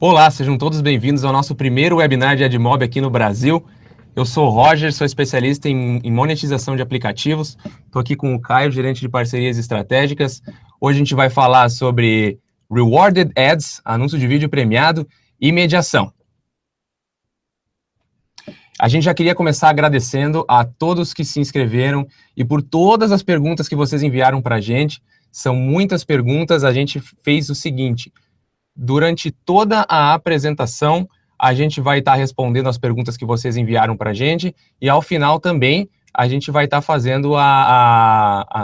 Olá, sejam todos bem-vindos ao nosso primeiro webinar de AdMob aqui no Brasil. Eu sou o Roger, sou especialista em monetização de aplicativos. Estou aqui com o Caio, gerente de parcerias estratégicas. Hoje a gente vai falar sobre Rewarded Ads, anúncio de vídeo premiado e mediação. A gente já queria começar agradecendo a todos que se inscreveram e por todas as perguntas que vocês enviaram para a gente. São muitas perguntas. A gente fez o seguinte: durante toda a apresentação, a gente vai estar respondendo as perguntas que vocês enviaram para a gente, e ao final também a gente vai estar fazendo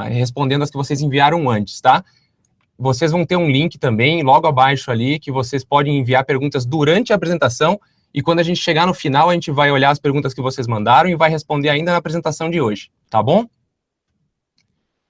respondendo as que vocês enviaram antes, tá? Vocês vão ter um link também, logo abaixo ali, que vocês podem enviar perguntas durante a apresentação, e quando a gente chegar no final, a gente vai olhar as perguntas que vocês mandaram e vai responder ainda na apresentação de hoje, tá bom?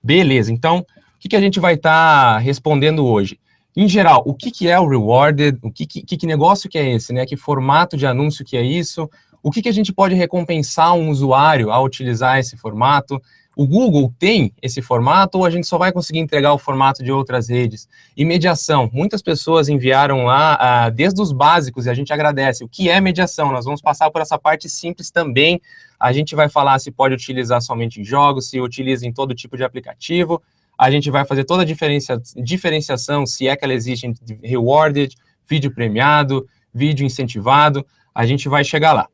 Beleza, então, o que a gente vai estar respondendo hoje? Em geral, o que é o Rewarded? Que negócio que é esse, né? Que formato de anúncio que é isso? O que a gente pode recompensar um usuário ao utilizar esse formato? O Google tem esse formato ou a gente só vai conseguir entregar o formato de outras redes? E mediação, muitas pessoas enviaram lá desde os básicos e a gente agradece. O que é mediação? Nós vamos passar por essa parte simples também. A gente vai falar se pode utilizar somente em jogos, se utiliza em todo tipo de aplicativo. A gente vai fazer toda a diferenciação, se é que ela existe entre rewarded, vídeo premiado, vídeo incentivado. A gente vai chegar lá.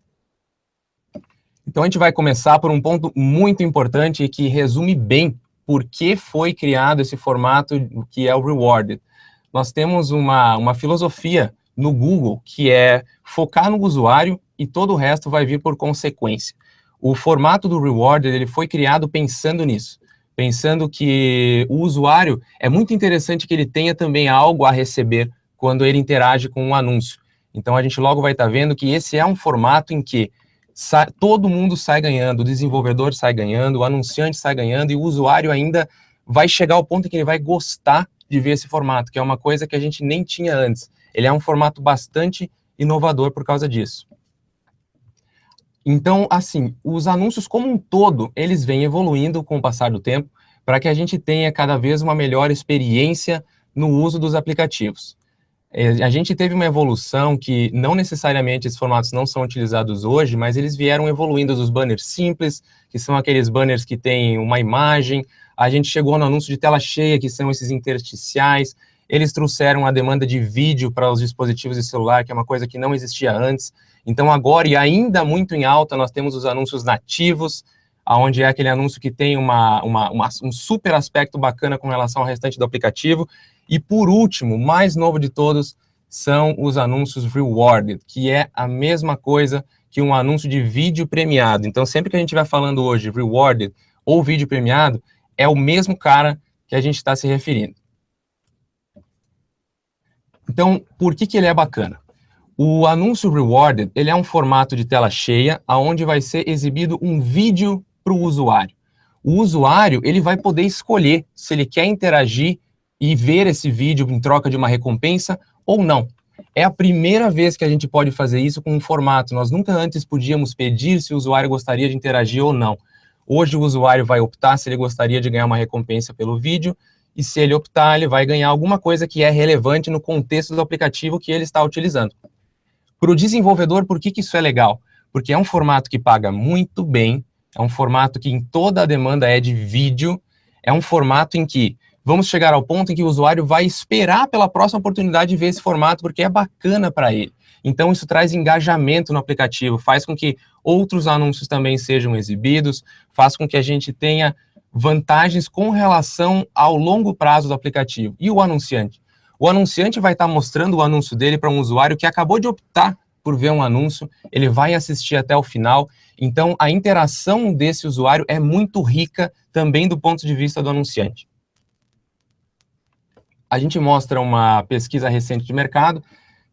Então, a gente vai começar por um ponto muito importante e que resume bem por que foi criado esse formato que é o rewarded. Nós temos uma filosofia no Google que é focar no usuário e todo o resto vai vir por consequência. O formato do rewarded ele foi criado pensando nisso. Pensando que o usuário, é muito interessante que ele tenha também algo a receber quando ele interage com um anúncio. Então, a gente logo vai estar vendo que esse é um formato em que todo mundo sai ganhando, o desenvolvedor sai ganhando, o anunciante sai ganhando e o usuário ainda vai chegar ao ponto em que ele vai gostar de ver esse formato, que é uma coisa que a gente nem tinha antes. Ele é um formato bastante inovador por causa disso. Então, assim, os anúncios como um todo, eles vêm evoluindo com o passar do tempo para que a gente tenha cada vez uma melhor experiência no uso dos aplicativos. A gente teve uma evolução que não necessariamente esses formatos não são utilizados hoje, mas eles vieram evoluindo dos banners simples, que são aqueles banners que têm uma imagem. A gente chegou no anúncio de tela cheia, que são esses intersticiais. Eles trouxeram a demanda de vídeo para os dispositivos de celular, que é uma coisa que não existia antes. Então, agora, e ainda muito em alta, nós temos os anúncios nativos, onde é aquele anúncio que tem um super aspecto bacana com relação ao restante do aplicativo. E, por último, o mais novo de todos, são os anúncios rewarded, que é a mesma coisa que um anúncio de vídeo premiado. Então, sempre que a gente estiver falando hoje rewarded ou vídeo premiado, é o mesmo cara que a gente está se referindo. Então, por que ele é bacana? O anúncio rewarded, ele é um formato de tela cheia, onde vai ser exibido um vídeo para o usuário. O usuário, ele vai poder escolher se ele quer interagir e ver esse vídeo em troca de uma recompensa ou não. É a primeira vez que a gente pode fazer isso com um formato. Nós nunca antes podíamos pedir se o usuário gostaria de interagir ou não. Hoje o usuário vai optar se ele gostaria de ganhar uma recompensa pelo vídeo, e se ele optar, ele vai ganhar alguma coisa que é relevante no contexto do aplicativo que ele está utilizando. Para o desenvolvedor, por que isso é legal? Porque é um formato que paga muito bem, é um formato que em toda a demanda é de vídeo, é um formato em que vamos chegar ao ponto em que o usuário vai esperar pela próxima oportunidade de ver esse formato, porque é bacana para ele. Então, isso traz engajamento no aplicativo, faz com que outros anúncios também sejam exibidos, faz com que a gente tenha vantagens com relação ao longo prazo do aplicativo. E o anunciante? O anunciante vai estar mostrando o anúncio dele para um usuário que acabou de optar por ver um anúncio, ele vai assistir até o final. Então, a interação desse usuário é muito rica também do ponto de vista do anunciante. A gente mostra uma pesquisa recente de mercado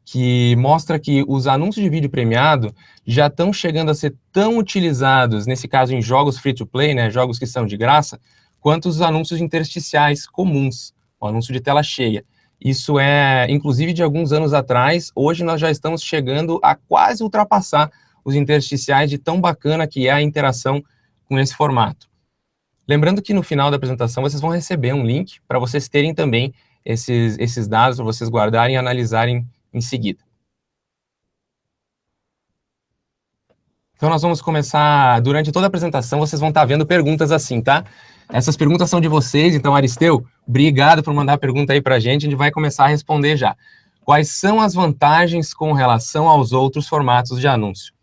que mostra que os anúncios de vídeo premiado já estão chegando a ser tão utilizados, nesse caso em jogos free-to-play, né, jogos que são de graça, quanto os anúncios intersticiais comuns, o anúncio de tela cheia. Isso é, inclusive, de alguns anos atrás. Hoje nós já estamos chegando a quase ultrapassar os intersticiais de tão bacana que é a interação com esse formato. Lembrando que no final da apresentação vocês vão receber um link para vocês terem também esses dados, para vocês guardarem e analisarem em seguida. Então nós vamos começar, durante toda a apresentação, vocês vão estar vendo perguntas assim, tá? Essas perguntas são de vocês, então Aristeu, obrigado por mandar a pergunta aí pra gente vai começar a responder já. Quais são as vantagens com relação aos outros formatos de anúncio?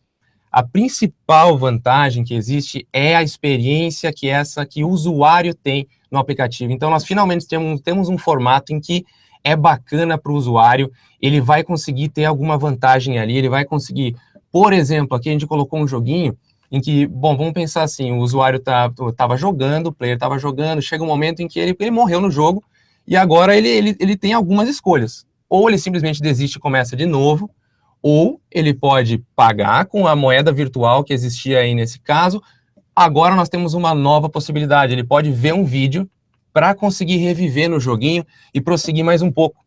A principal vantagem que existe é a experiência que o usuário tem no aplicativo. Então nós finalmente temos um formato em que é bacana para o usuário, ele vai conseguir ter alguma vantagem ali, ele vai conseguir... Por exemplo, aqui a gente colocou um joguinho em que, bom, vamos pensar assim, o usuário estava jogando, o player estava jogando, chega um momento em que ele morreu no jogo e agora ele tem algumas escolhas. Ou ele simplesmente desiste e começa de novo, ou ele pode pagar com a moeda virtual que existia aí nesse caso. Agora nós temos uma nova possibilidade, ele pode ver um vídeo para conseguir reviver no joguinho e prosseguir mais um pouco.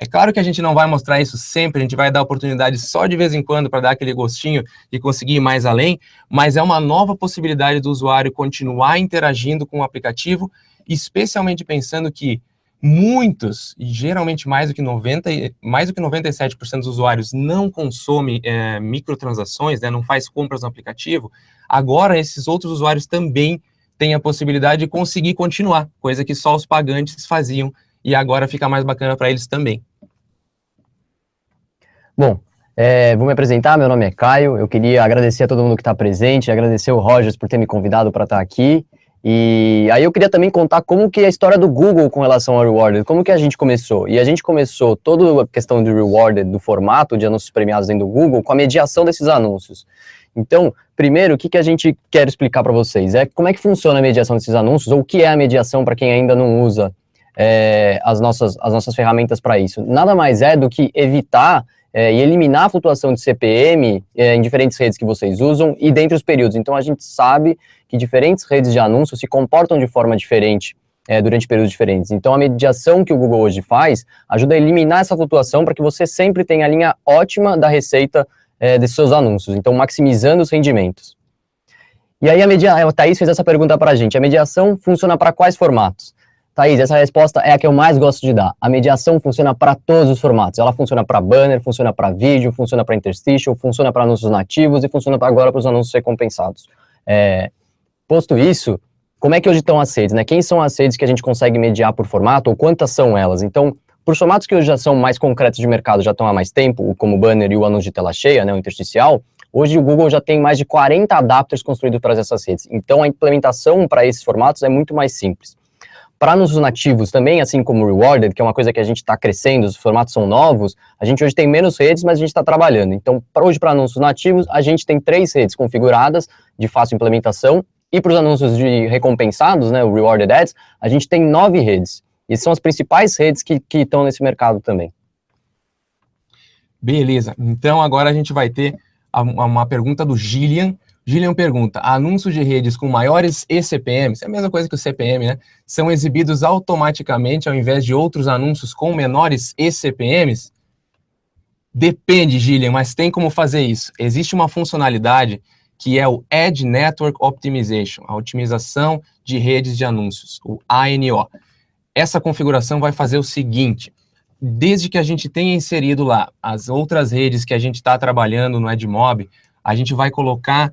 É claro que a gente não vai mostrar isso sempre, a gente vai dar oportunidade só de vez em quando para dar aquele gostinho de conseguir ir mais além, mas é uma nova possibilidade do usuário continuar interagindo com o aplicativo, especialmente pensando que muitos, e geralmente mais do que 97% dos usuários não consomem microtransações, né, não faz compras no aplicativo. Agora esses outros usuários também têm a possibilidade de conseguir continuar, coisa que só os pagantes faziam, e agora fica mais bacana para eles também. Bom, vou me apresentar, meu nome é Caio, eu queria agradecer a todo mundo que está presente, agradecer o Rogers por ter me convidado para estar aqui, e aí eu queria também contar como que é a história do Google com relação ao Rewarded, como que a gente começou, e a gente começou toda a questão do Rewarded, do formato de anúncios premiados dentro do Google, com a mediação desses anúncios. Então, primeiro, o que a gente quer explicar para vocês é como é que funciona a mediação desses anúncios, ou o que é a mediação para quem ainda não usa as nossas ferramentas para isso. Nada mais é do que evitar e eliminar a flutuação de CPM em diferentes redes que vocês usam e dentre os períodos. Então, a gente sabe que diferentes redes de anúncios se comportam de forma diferente durante períodos diferentes. Então, a mediação que o Google hoje faz ajuda a eliminar essa flutuação para que você sempre tenha a linha ótima da receita desses seus anúncios, então maximizando os rendimentos. E aí, a Thaís fez essa pergunta para a gente. A mediação funciona para quais formatos? Thaís, essa resposta é a que eu mais gosto de dar. A mediação funciona para todos os formatos. Ela funciona para banner, funciona para vídeo, funciona para interstitial, funciona para anúncios nativos e funciona agora para os anúncios recompensados. Posto isso, como é que hoje estão as redes, né? Quem são as redes que a gente consegue mediar por formato ou quantas são elas? Então, por formatos que hoje já são mais concretos de mercado, já estão há mais tempo, como o banner e o anúncio de tela cheia, né, o intersticial, hoje o Google já tem mais de 40 adapters construídos para essas redes. Então, a implementação para esses formatos é muito mais simples. Para anúncios nativos também, assim como o Rewarded, que é uma coisa que a gente está crescendo, os formatos são novos, a gente hoje tem menos redes, mas a gente está trabalhando. Então, hoje para anúncios nativos, a gente tem 3 redes configuradas, de fácil implementação, e para os anúncios de recompensados, né, o Rewarded Ads, a gente tem 9 redes. E são as principais redes que estão nesse mercado também. Beleza, então agora a gente vai ter uma pergunta do Gillian. Gillian pergunta, anúncios de redes com maiores eCPMs, é a mesma coisa que o CPM, né? São exibidos automaticamente ao invés de outros anúncios com menores eCPMs? Depende, Gillian, mas tem como fazer isso. Existe uma funcionalidade que é o Ad Network Optimization, a otimização de redes de anúncios, o ANO. Essa configuração vai fazer o seguinte, desde que a gente tenha inserido lá as outras redes que a gente está trabalhando no AdMob, a gente vai colocar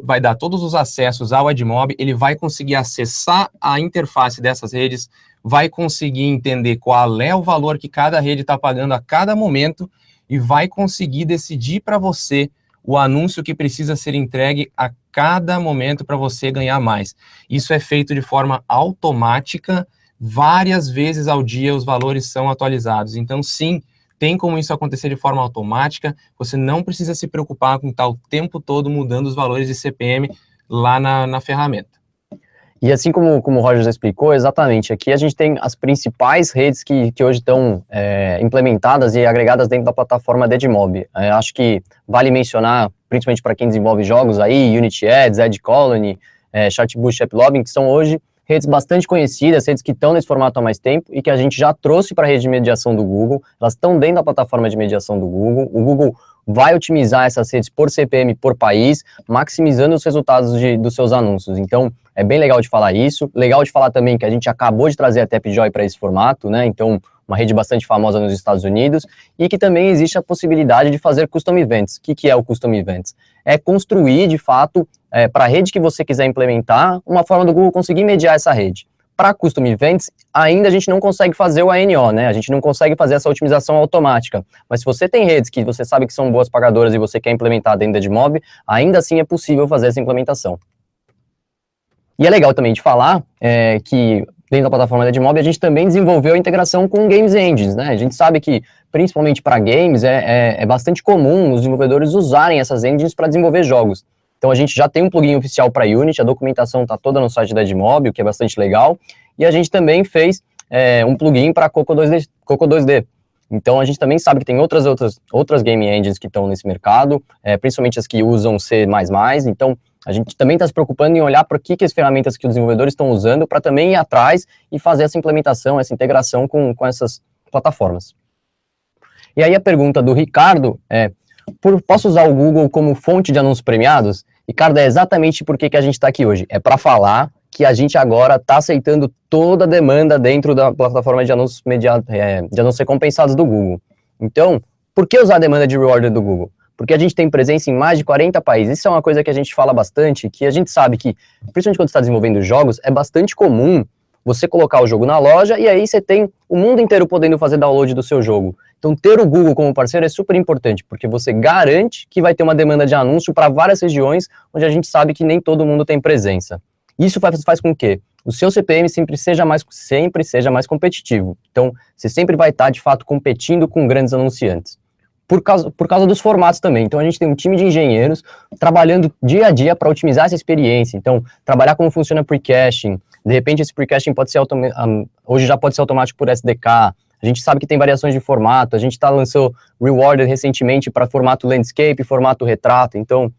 vai dar todos os acessos ao AdMob, ele vai conseguir acessar a interface dessas redes, vai conseguir entender qual é o valor que cada rede está pagando a cada momento e vai conseguir decidir para você o anúncio que precisa ser entregue a cada momento para você ganhar mais. Isso é feito de forma automática, várias vezes ao dia os valores são atualizados. Então, sim, tem como isso acontecer de forma automática, você não precisa se preocupar com estar o tempo todo mudando os valores de CPM lá na ferramenta. E assim como o Roger já explicou, exatamente, aqui a gente tem as principais redes que hoje estão implementadas e agregadas dentro da plataforma da AdMob. Acho que vale mencionar, principalmente para quem desenvolve jogos aí, Unity Ads, AdColony, Chartboost, AppLovin, que são hoje redes bastante conhecidas, redes que estão nesse formato há mais tempo e que a gente já trouxe para a rede de mediação do Google, elas estão dentro da plataforma de mediação do Google, o Google vai otimizar essas redes por CPM por país, maximizando os resultados dos seus anúncios. Então, é bem legal de falar isso, legal de falar também que a gente acabou de trazer a Tapjoy para esse formato, né, então uma rede bastante famosa nos Estados Unidos, e que também existe a possibilidade de fazer Custom Events. O que é o Custom Events? é construir, de fato, para a rede que você quiser implementar, uma forma do Google conseguir mediar essa rede. Para Custom Events, ainda a gente não consegue fazer o ANO, né? A gente não consegue fazer essa otimização automática. Mas se você tem redes que você sabe que são boas pagadoras e você quer implementar dentro da Edmob, ainda assim é possível fazer essa implementação. E é legal também de falar que dentro da plataforma da Edmob a gente também desenvolveu a integração com Games Engines, né? A gente sabe que, principalmente para games, é bastante comum os desenvolvedores usarem essas engines para desenvolver jogos. Então a gente já tem um plugin oficial para Unity, a documentação está toda no site da Edmob, o que é bastante legal, e a gente também fez um plugin para Coco 2D. Então a gente também sabe que tem outras game engines que estão nesse mercado, principalmente as que usam C++, então a gente também está se preocupando em olhar para que as ferramentas que os desenvolvedores estão usando para também ir atrás e fazer essa implementação, essa integração com essas plataformas. E aí a pergunta do Ricardo posso usar o Google como fonte de anúncios premiados? Ricardo, é exatamente por que a gente está aqui hoje. É para falar que a gente agora está aceitando toda a demanda dentro da plataforma de anúncios de anúncios recompensados do Google. Então, por que usar a demanda de rewarded do Google? Porque a gente tem presença em mais de 40 países. Isso é uma coisa que a gente fala bastante, que a gente sabe que, principalmente quando você está desenvolvendo jogos, é bastante comum você colocar o jogo na loja e aí você tem o mundo inteiro podendo fazer download do seu jogo. Então, ter o Google como parceiro é super importante, porque você garante que vai ter uma demanda de anúncio para várias regiões onde a gente sabe que nem todo mundo tem presença. Isso faz com que o seu CPM sempre seja mais competitivo. Então, você sempre vai estar, de fato, competindo com grandes anunciantes. Por causa dos formatos também. Então, a gente tem um time de engenheiros trabalhando dia a dia para otimizar essa experiência. Então, trabalhar como funciona pre-caching. De repente, esse pre-caching pode ser hoje já pode ser automático por SDK. A gente sabe que tem variações de formato. A gente lançou Rewarded recentemente para formato landscape, formato retrato. Então,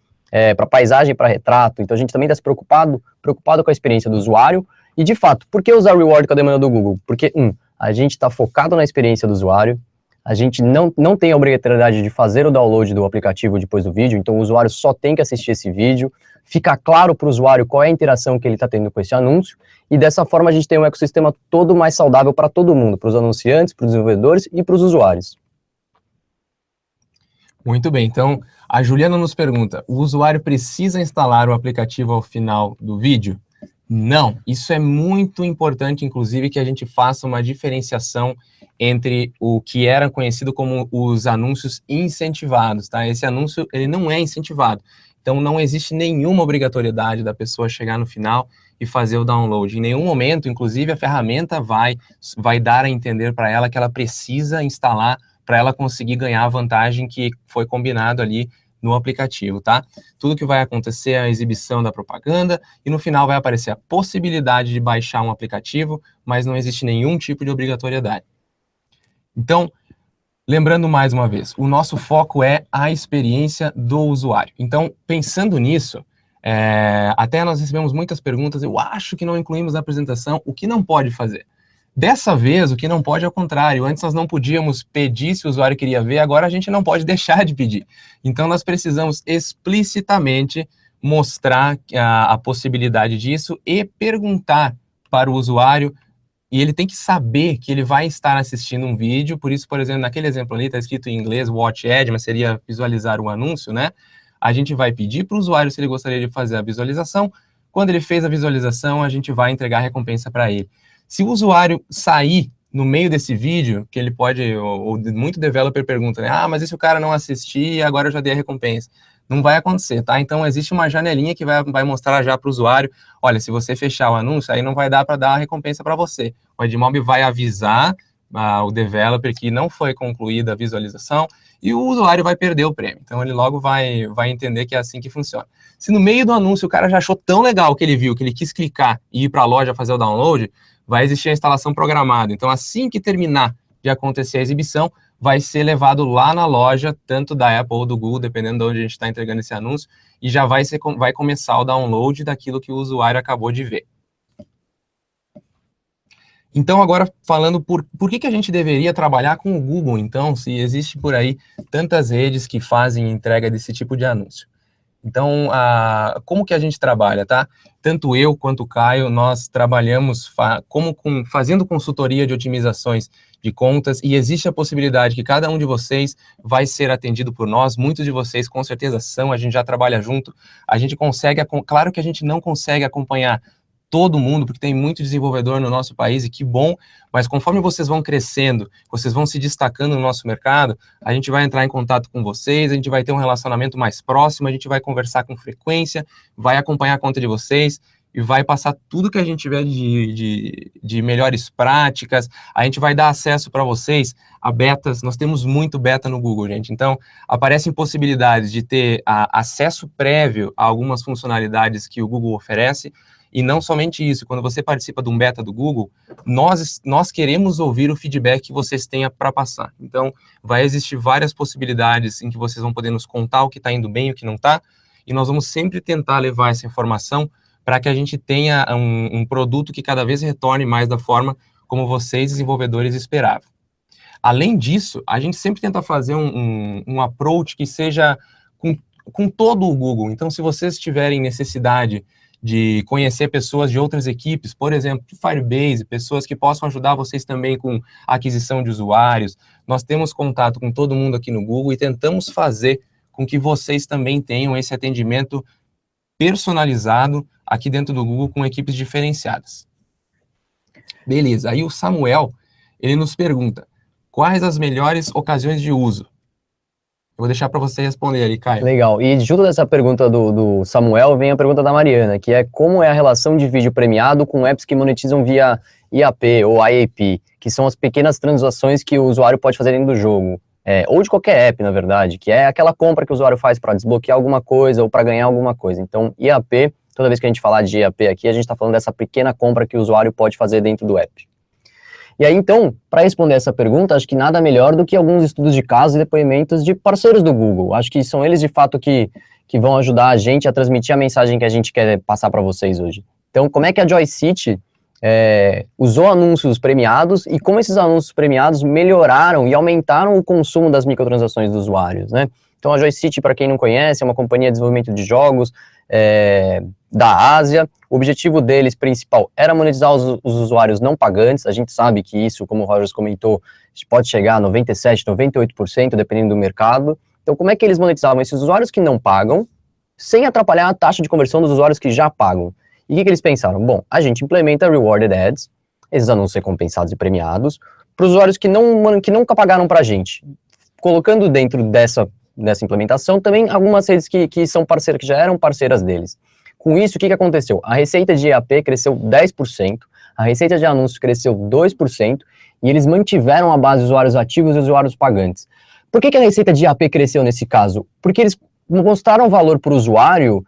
para paisagem, para retrato. Então, a gente também está se preocupado com a experiência do usuário. E, de fato, por que usar Reward com a demanda do Google? Porque, a gente está focado na experiência do usuário. A gente não tem a obrigatoriedade de fazer o download do aplicativo depois do vídeo, então o usuário só tem que assistir esse vídeo, fica claro para o usuário qual é a interação que ele está tendo com esse anúncio, e dessa forma a gente tem um ecossistema todo mais saudável para todo mundo, para os anunciantes, para os desenvolvedores e para os usuários. Muito bem, então a Juliana nos pergunta, o usuário precisa instalar o aplicativo ao final do vídeo? Não, isso é muito importante, inclusive, que a gente faça uma diferenciação entre o que era conhecido como os anúncios incentivados, tá? Esse anúncio, ele não é incentivado, então não existe nenhuma obrigatoriedade da pessoa chegar no final e fazer o download. Em nenhum momento, inclusive, a ferramenta vai dar a entender para ela que ela precisa instalar para ela conseguir ganhar a vantagem que foi combinado ali no aplicativo, tá? Tudo que vai acontecer é a exibição da propaganda e no final vai aparecer a possibilidade de baixar um aplicativo, mas não existe nenhum tipo de obrigatoriedade. Então, lembrando mais uma vez, o nosso foco é a experiência do usuário. Então, pensando nisso, até nós recebemos muitas perguntas, eu acho que não incluímos na apresentação, o que não pode fazer? Dessa vez, o que não pode é o contrário. Antes nós não podíamos pedir se o usuário queria ver, agora a gente não pode deixar de pedir. Então nós precisamos explicitamente mostrar a possibilidade disso e perguntar para o usuário, e ele tem que saber que ele vai estar assistindo um vídeo. Por isso, por exemplo, naquele exemplo ali está escrito em inglês watch ad, mas seria visualizar o anúncio, né? A gente vai pedir para o usuário se ele gostaria de fazer a visualização. Quando ele fez a visualização, a gente vai entregar a recompensa para ele. Se o usuário sair no meio desse vídeo, que ele pode, ou muito developer pergunta, né? Ah, mas e se o cara não assistir e agora eu já dei a recompensa? Não vai acontecer, tá? Então, existe uma janelinha que vai mostrar já para o usuário, olha, se você fechar o anúncio, aí não vai dar para dar a recompensa para você. O Edmob vai avisar o developer que não foi concluída a visualização e o usuário vai perder o prêmio. Então, ele logo vai entender que é assim que funciona. Se no meio do anúncio o cara já achou tão legal o que ele viu, que ele quis clicar e ir para a loja fazer o download, vai existir a instalação programada. Então, assim que terminar de acontecer a exibição, vai ser levado lá na loja, tanto da Apple ou do Google, dependendo de onde a gente está entregando esse anúncio, e já vai começar o download daquilo que o usuário acabou de ver. Então, agora falando por que a gente deveria trabalhar com o Google, então, se existe por aí tantas redes que fazem entrega desse tipo de anúncio. Então, como que a gente trabalha, tá? Tanto eu quanto o Caio, nós trabalhamos fazendo consultoria de otimizações de contas, e existe a possibilidade que cada um de vocês vai ser atendido por nós. Muitos de vocês com certeza são, a gente já trabalha junto, a gente consegue, claro que a gente não consegue acompanhar todo mundo, porque tem muito desenvolvedor no nosso país, e que bom, mas conforme vocês vão crescendo, vocês vão se destacando no nosso mercado, a gente vai entrar em contato com vocês, a gente vai ter um relacionamento mais próximo, a gente vai conversar com frequência, vai acompanhar a conta de vocês, e vai passar tudo que a gente tiver de melhores práticas, a gente vai dar acesso para vocês a betas, nós temos muito beta no Google, gente, então aparecem possibilidades de ter acesso prévio a algumas funcionalidades que o Google oferece. E não somente isso, quando você participa de um beta do Google, nós queremos ouvir o feedback que vocês tenham para passar. Então, vai existir várias possibilidades em que vocês vão poder nos contar o que está indo bem e o que não está, e nós vamos sempre tentar levar essa informação para que a gente tenha um produto que cada vez retorne mais da forma como vocês, desenvolvedores, esperavam. Além disso, a gente sempre tenta fazer um approach que seja com todo o Google. Então, se vocês tiverem necessidade de conhecer pessoas de outras equipes, por exemplo, de Firebase, pessoas que possam ajudar vocês também com a aquisição de usuários. Nós temos contato com todo mundo aqui no Google e tentamos fazer com que vocês também tenham esse atendimento personalizado aqui dentro do Google com equipes diferenciadas. Beleza, aí o Samuel, ele nos pergunta, quais as melhores ocasiões de uso? Eu vou deixar para você responder ali, Caio. Legal. E junto dessa pergunta do Samuel, vem a pergunta da Mariana, que é como é a relação de vídeo premiado com apps que monetizam via IAP ou IAP, que são as pequenas transações que o usuário pode fazer dentro do jogo, ou de qualquer app, na verdade, que é aquela compra que o usuário faz para desbloquear alguma coisa ou para ganhar alguma coisa. Então, IAP, toda vez que a gente falar de IAP aqui, a gente está falando dessa pequena compra que o usuário pode fazer dentro do app. E aí, então, para responder essa pergunta, acho que nada melhor do que alguns estudos de caso e depoimentos de parceiros do Google. Acho que são eles, de fato, que vão ajudar a gente a transmitir a mensagem que a gente quer passar para vocês hoje. Então, como é que a Joycity usou anúncios premiados e como esses anúncios premiados melhoraram e aumentaram o consumo das microtransações dos usuários, né? Então, a Joycity, para quem não conhece, é uma companhia de desenvolvimento de jogos da Ásia. O objetivo deles principal era monetizar os usuários não pagantes. A gente sabe que isso, como o Rogers comentou, pode chegar a 97%, 98%, dependendo do mercado. Então, como é que eles monetizavam esses usuários que não pagam, sem atrapalhar a taxa de conversão dos usuários que já pagam? E o que eles pensaram? Bom, a gente implementa Rewarded Ads, esses anúncios recompensados e premiados, para os usuários que nunca pagaram para a gente, colocando dentro dessa implementação também algumas redes que são parceiras, que já eram parceiras deles. Com isso, o que aconteceu? A receita de IAP cresceu 10%, a receita de anúncios cresceu 2%, e eles mantiveram a base de usuários ativos e usuários pagantes. Por que a receita de IAP cresceu nesse caso? Porque eles mostraram valor para o usuário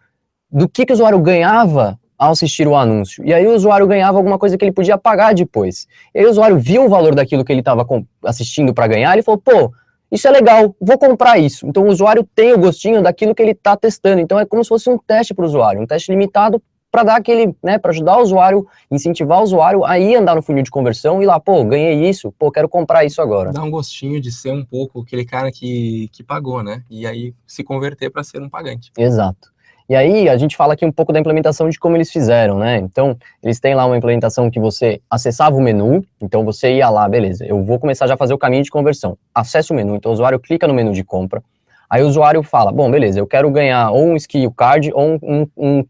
do que o usuário ganhava ao assistir o anúncio. E aí o usuário ganhava alguma coisa que ele podia pagar depois. E aí o usuário viu o valor daquilo que ele estava assistindo para ganhar, e falou, pô, isso é legal, vou comprar isso. Então o usuário tem o gostinho daquilo que ele está testando. Então é como se fosse um teste para o usuário, um teste limitado para dar aquele, né, para ajudar o usuário, incentivar o usuário a ir andar no funil de conversão e lá, pô, ganhei isso, pô, quero comprar isso agora. Dá um gostinho de ser um pouco aquele cara que pagou, né? E aí se converter para ser um pagante. Exato. E aí a gente fala aqui um pouco da implementação de como eles fizeram, né? Então, eles têm lá uma implementação que você acessava o menu, então você ia lá, beleza, eu vou começar já a fazer o caminho de conversão. Acessa o menu, então o usuário clica no menu de compra, aí o usuário fala, bom, beleza, eu quero ganhar ou um skill card ou um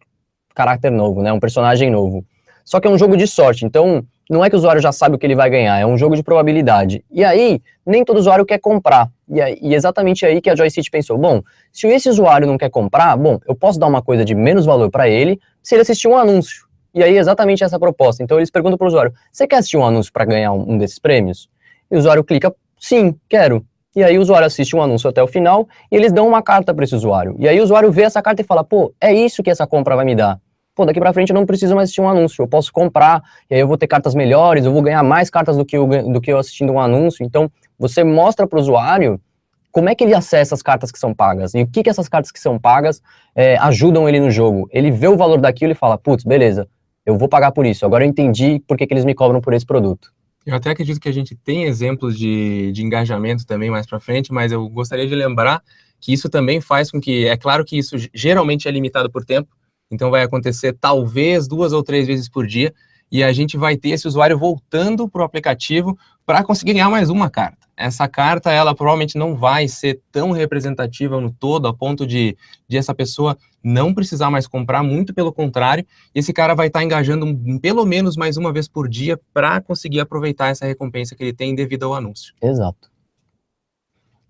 caráter novo, né? Um personagem novo. Só que é um jogo de sorte, então não é que o usuário já sabe o que ele vai ganhar, é um jogo de probabilidade. E aí, nem todo usuário quer comprar. E exatamente aí que a Joycity pensou, bom, se esse usuário não quer comprar, bom, eu posso dar uma coisa de menos valor para ele se ele assistir um anúncio. E aí exatamente essa proposta. Então eles perguntam para o usuário, você quer assistir um anúncio para ganhar um desses prêmios? E o usuário clica, sim, quero. E aí o usuário assiste um anúncio até o final e eles dão uma carta para esse usuário. E aí o usuário vê essa carta e fala, pô, é isso que essa compra vai me dar. Pô, daqui pra frente eu não preciso mais assistir um anúncio, eu posso comprar, e aí eu vou ter cartas melhores, eu vou ganhar mais cartas do que eu assistindo um anúncio. Então, você mostra para o usuário como é que ele acessa as cartas que são pagas, e o que essas cartas que são pagas ajudam ele no jogo. Ele vê o valor daquilo e fala, putz, beleza, eu vou pagar por isso, agora eu entendi por que eles me cobram por esse produto. Eu até acredito que a gente tem exemplos de engajamento também mais pra frente, mas eu gostaria de lembrar que isso também faz com que, é claro que isso geralmente é limitado por tempo, então vai acontecer talvez 2 ou 3 vezes por dia, e a gente vai ter esse usuário voltando para o aplicativo para conseguir ganhar mais uma carta. Essa carta, ela provavelmente não vai ser tão representativa no todo, a ponto de essa pessoa não precisar mais comprar, muito pelo contrário, esse cara vai estar engajando pelo menos mais uma vez por dia para conseguir aproveitar essa recompensa que ele tem devido ao anúncio. Exato.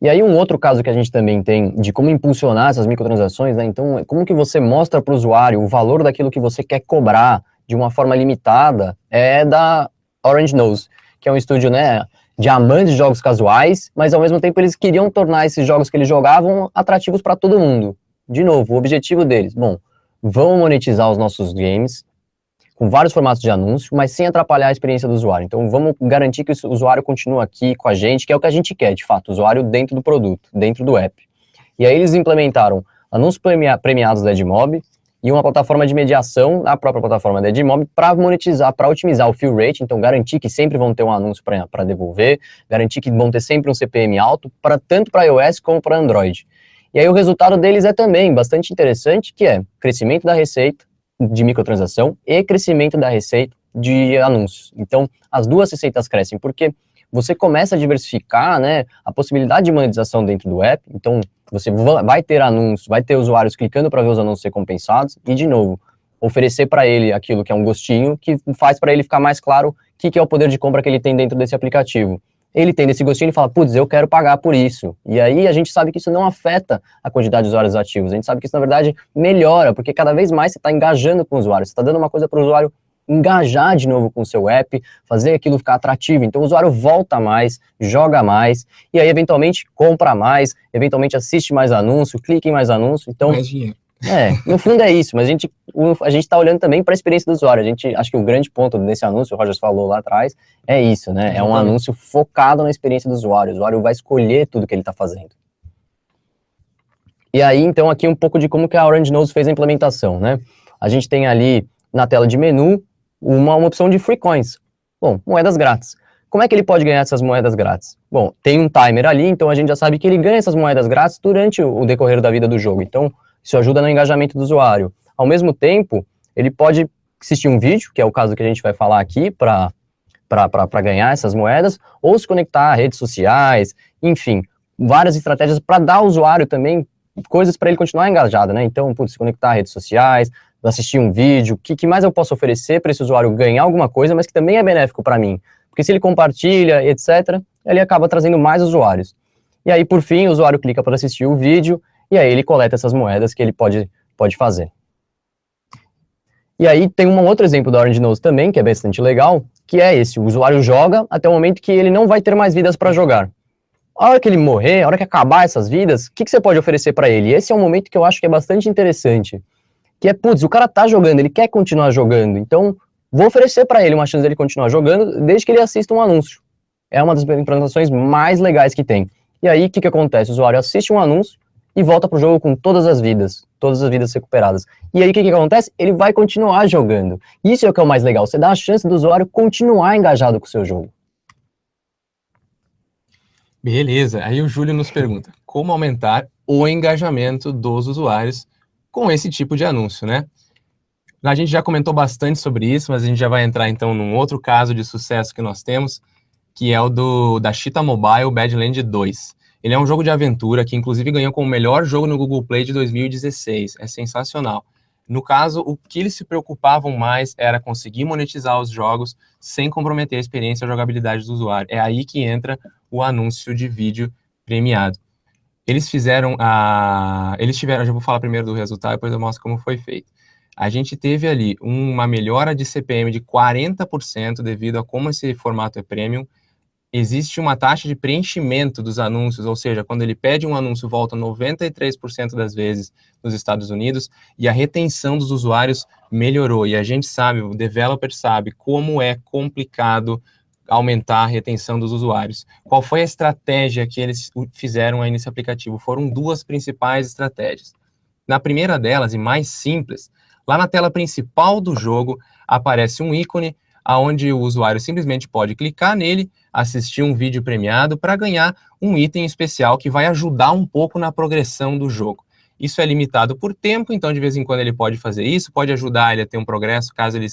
E aí um outro caso que a gente também tem de como impulsionar essas microtransações, né? Então, como que você mostra para o usuário o valor daquilo que você quer cobrar de uma forma limitada, é da Orange Nose, que é um estúdio, né, de amantes de jogos casuais, mas ao mesmo tempo eles queriam tornar esses jogos que eles jogavam atrativos para todo mundo. De novo, o objetivo deles, bom, vamos monetizar os nossos games com vários formatos de anúncio, mas sem atrapalhar a experiência do usuário. Então vamos garantir que o usuário continue aqui com a gente, que é o que a gente quer, de fato, o usuário dentro do produto, dentro do app. E aí eles implementaram anúncios premiados da Edmob, e uma plataforma de mediação na própria plataforma da Edmob para monetizar, para otimizar o fill rate, então garantir que sempre vão ter um anúncio para devolver, garantir que vão ter sempre um CPM alto, tanto para iOS como para Android. E aí o resultado deles é também bastante interessante, que é crescimento da receita de microtransação e crescimento da receita de anúncios. Então, as duas receitas crescem, porque você começa a diversificar, né, a possibilidade de monetização dentro do app, então você vai ter anúncios, vai ter usuários clicando para ver os anúncios recompensados e, de novo, oferecer para ele aquilo que é um gostinho, que faz para ele ficar mais claro o que é o poder de compra que ele tem dentro desse aplicativo. Ele tem esse gostinho e fala, putz, eu quero pagar por isso. E aí a gente sabe que isso não afeta a quantidade de usuários ativos, a gente sabe que isso, na verdade, melhora, porque cada vez mais você está engajando com o usuário, você está dando uma coisa para o usuário engajar de novo com o seu app, fazer aquilo ficar atrativo, então o usuário volta mais, joga mais, e aí eventualmente compra mais, eventualmente assiste mais anúncio, clica em mais anúncio, então... Mais dinheiro. No fundo é isso, mas a gente está olhando também para a experiência do usuário. Acho que o grande ponto desse anúncio, o Rogers falou lá atrás, é isso, né? É um anúncio focado na experiência do usuário. O usuário vai escolher tudo que ele está fazendo. E aí, então, aqui um pouco de como que a Orange Nose fez a implementação, né? A gente tem ali na tela de menu uma opção de free coins. Bom, moedas grátis. Como é que ele pode ganhar essas moedas grátis? Bom, tem um timer ali, então a gente já sabe que ele ganha essas moedas grátis durante o decorrer da vida do jogo. Então, isso ajuda no engajamento do usuário. Ao mesmo tempo, ele pode assistir um vídeo, que é o caso que a gente vai falar aqui, para ganhar essas moedas, ou se conectar a redes sociais, enfim, várias estratégias para dar ao usuário também coisas para ele continuar engajado, né? Então, se conectar a redes sociais, assistir um vídeo, o que mais eu posso oferecer para esse usuário ganhar alguma coisa, mas que também é benéfico para mim. Porque se ele compartilha, etc., ele acaba trazendo mais usuários. E aí, por fim, o usuário clica para assistir o vídeo, e aí ele coleta essas moedas que ele pode fazer. E aí tem um outro exemplo da Orange Nose também, que é bastante legal, que é esse, o usuário joga até o momento que ele não vai ter mais vidas para jogar. A hora que ele morrer, a hora que acabar essas vidas, o que você pode oferecer para ele? E esse é um momento que eu acho que é bastante interessante, que é, putz, o cara tá jogando, ele quer continuar jogando, então vou oferecer para ele uma chance dele continuar jogando, desde que ele assista um anúncio. É uma das implementações mais legais que tem. E aí, o que acontece? O usuário assiste um anúncio, e volta pro jogo com todas as vidas recuperadas. E aí o que acontece? Ele vai continuar jogando. Isso é o que é o mais legal, você dá a chance do usuário continuar engajado com o seu jogo. Beleza, aí o Júlio nos pergunta, como aumentar o engajamento dos usuários com esse tipo de anúncio, né? A gente já comentou bastante sobre isso, mas a gente já vai entrar então num outro caso de sucesso que nós temos, que é o da Cheetah Mobile Badland 2. Ele é um jogo de aventura que, inclusive, ganhou como melhor jogo no Google Play de 2016. É sensacional. No caso, o que eles se preocupavam mais era conseguir monetizar os jogos sem comprometer a experiência e a jogabilidade do usuário. É aí que entra o anúncio de vídeo premiado. Eles tiveram, eu já vou falar primeiro do resultado, depois eu mostro como foi feito. A gente teve ali uma melhora de CPM de 40% devido a como esse formato é premium. Existe uma taxa de preenchimento dos anúncios, ou seja, quando ele pede um anúncio, volta 93% das vezes nos Estados Unidos, e a retenção dos usuários melhorou. E a gente sabe, o developer sabe como é complicado aumentar a retenção dos usuários. Qual foi a estratégia que eles fizeram aí nesse aplicativo? Foram duas principais estratégias. Na primeira delas, e mais simples, lá na tela principal do jogo, aparece um ícone onde o usuário simplesmente pode clicar nele, assistir um vídeo premiado para ganhar um item especial que vai ajudar um pouco na progressão do jogo. Isso é limitado por tempo, então de vez em quando ele pode fazer isso, pode ajudar ele a ter um progresso caso ele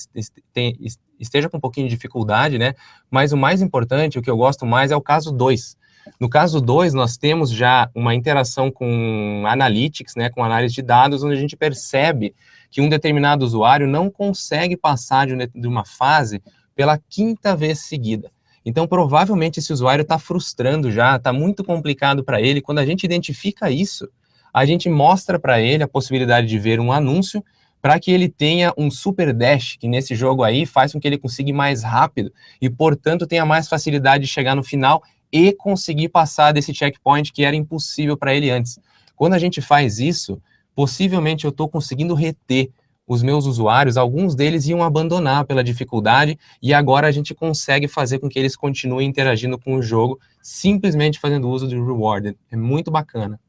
esteja com um pouquinho de dificuldade, né? Mas o mais importante, o que eu gosto mais é o caso 2. No caso 2, nós temos já uma interação com Analytics, né, com análise de dados, onde a gente percebe que um determinado usuário não consegue passar de uma fase pela 5ª vez seguida. Então, provavelmente, esse usuário está frustrando já, está muito complicado para ele. Quando a gente identifica isso, a gente mostra para ele a possibilidade de ver um anúncio para que ele tenha um super dash, que nesse jogo aí faz com que ele consiga ir mais rápido e, portanto, tenha mais facilidade de chegar no final e conseguir passar desse checkpoint que era impossível para ele antes. Quando a gente faz isso, possivelmente eu estou conseguindo reter os meus usuários, alguns deles iam abandonar pela dificuldade, e agora a gente consegue fazer com que eles continuem interagindo com o jogo, simplesmente fazendo uso do Rewarded. É muito bacana.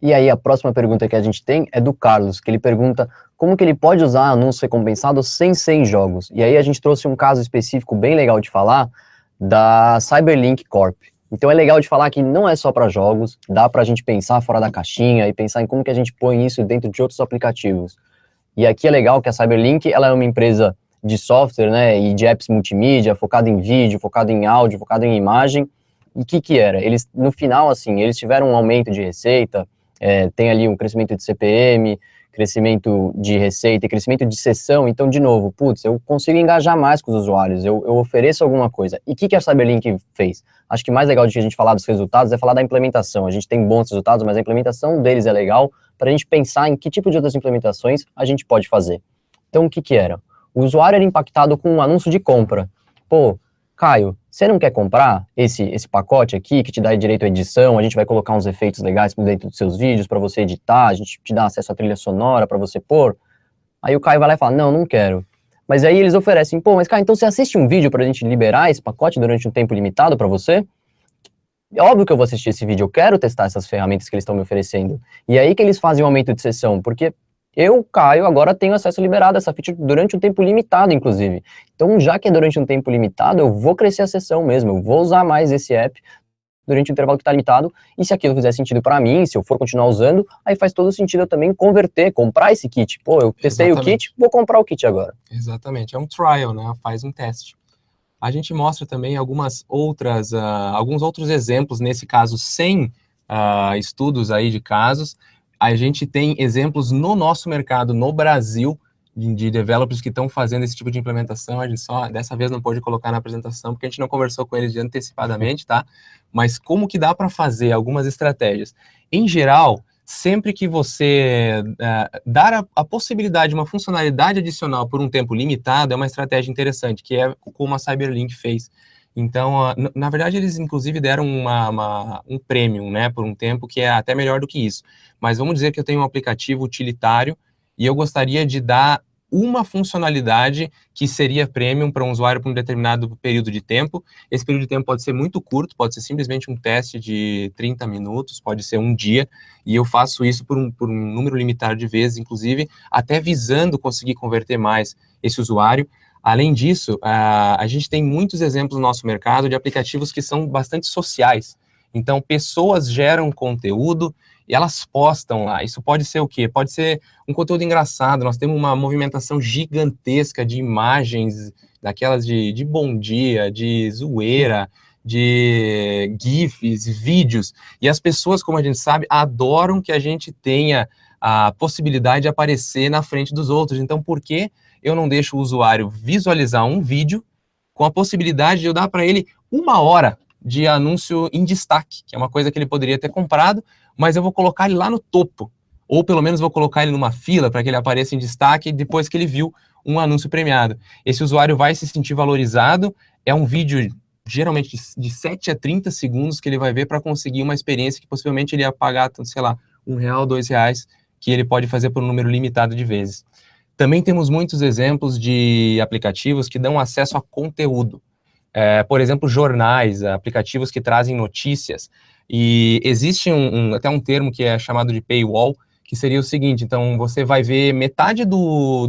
E aí a próxima pergunta que a gente tem é do Carlos, que ele pergunta como que ele pode usar anúncio recompensado sem ser em jogos. E aí a gente trouxe um caso específico bem legal de falar, da Cyberlink Corp. Então é legal de falar que não é só para jogos, dá para a gente pensar fora da caixinha e pensar em como que a gente põe isso dentro de outros aplicativos. E aqui é legal que a Cyberlink, ela é uma empresa de software, né, e de apps multimídia, focada em vídeo, focada em áudio, focada em imagem. E o que era? Eles, no final, assim, eles tiveram um aumento de receita, tem ali um crescimento de CPM, crescimento de receita e crescimento de sessão. Então, de novo, putz, eu consigo engajar mais com os usuários, eu ofereço alguma coisa. E o que a Cyberlink fez? Acho que mais legal de a gente falar dos resultados é falar da implementação. A gente tem bons resultados, mas a implementação deles é legal para a gente pensar em que tipo de outras implementações a gente pode fazer. Então, o que era? O usuário era impactado com um anúncio de compra. Pô, Caio, você não quer comprar esse pacote aqui que te dá direito à edição? A gente vai colocar uns efeitos legais dentro dos seus vídeos para você editar, a gente te dá acesso à trilha sonora para você pôr. Aí o Caio vai lá e fala, não, não quero. Mas aí eles oferecem, pô, mas Caio, então você assiste um vídeo para a gente liberar esse pacote durante um tempo limitado para você? É óbvio que eu vou assistir esse vídeo, eu quero testar essas ferramentas que eles estão me oferecendo. E aí que eles fazem um aumento de sessão, porque eu, Caio, agora tenho acesso liberado a essa feature durante um tempo limitado, inclusive. Então, já que é durante um tempo limitado, eu vou crescer a sessão mesmo, eu vou usar mais esse app durante o intervalo que está limitado, e se aquilo fizer sentido para mim, se eu for continuar usando, aí faz todo sentido eu também converter, comprar esse kit. Pô, eu testei o kit, vou comprar o kit agora. Exatamente, é um trial, né? Faz um teste. A gente mostra também alguns outros exemplos, nesse caso, sem estudos aí de casos. A gente tem exemplos no nosso mercado, no Brasil, de developers que estão fazendo esse tipo de implementação. A gente só, dessa vez, não pôde colocar na apresentação, porque a gente não conversou com eles antecipadamente, tá? Mas como que dá para fazer algumas estratégias? Em geral, sempre que você dar a possibilidade de uma funcionalidade adicional por um tempo limitado, é uma estratégia interessante, que é como a Cyberlink fez. Então, na verdade, eles inclusive deram um premium, né, por um tempo, que é até melhor do que isso. Mas vamos dizer que eu tenho um aplicativo utilitário e eu gostaria de dar uma funcionalidade que seria premium para um usuário por um determinado período de tempo. Esse período de tempo pode ser muito curto, pode ser simplesmente um teste de 30 minutos, pode ser um dia, e eu faço isso por um número limitado de vezes, inclusive, até visando conseguir converter mais esse usuário. Além disso, a gente tem muitos exemplos no nosso mercado de aplicativos que são bastante sociais. Então, pessoas geram conteúdo e elas postam lá. Isso pode ser o quê? Pode ser um conteúdo engraçado. Nós temos uma movimentação gigantesca de imagens, daquelas de bom dia, de zoeira, de GIFs, vídeos. E as pessoas, como a gente sabe, adoram que a gente tenha a possibilidade de aparecer na frente dos outros. Então, por que eu não deixo o usuário visualizar um vídeo com a possibilidade de eu dar para ele 1 hora de anúncio em destaque, que é uma coisa que ele poderia ter comprado, mas eu vou colocar ele lá no topo, ou pelo menos vou colocar ele numa fila para que ele apareça em destaque depois que ele viu um anúncio premiado. Esse usuário vai se sentir valorizado, é um vídeo geralmente de 7 a 30 segundos que ele vai ver para conseguir uma experiência que possivelmente ele ia pagar, sei lá, R$1, R$2, que ele pode fazer por um número limitado de vezes. Também temos muitos exemplos de aplicativos que dão acesso a conteúdo. Por exemplo, jornais, aplicativos que trazem notícias. E existe até um termo que é chamado de paywall, que seria o seguinte: então você vai ver metade do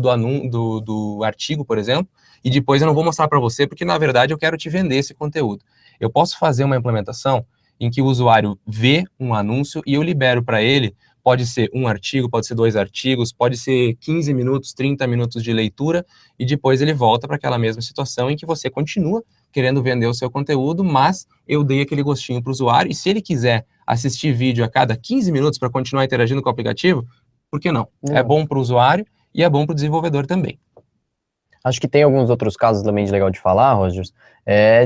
artigo, por exemplo, e depois eu não vou mostrar para você, porque na verdade eu quero te vender esse conteúdo. Eu posso fazer uma implementação em que o usuário vê um anúncio e eu libero para ele, pode ser um artigo, pode ser 2 artigos, pode ser 15 minutos, 30 minutos de leitura, e depois ele volta para aquela mesma situação em que você continua querendo vender o seu conteúdo, mas eu dei aquele gostinho para o usuário, e se ele quiser assistir vídeo a cada 15 minutos para continuar interagindo com o aplicativo, por que não? É bom para o usuário e é bom para o desenvolvedor também. Acho que tem alguns outros casos também de legal de falar, Rogers,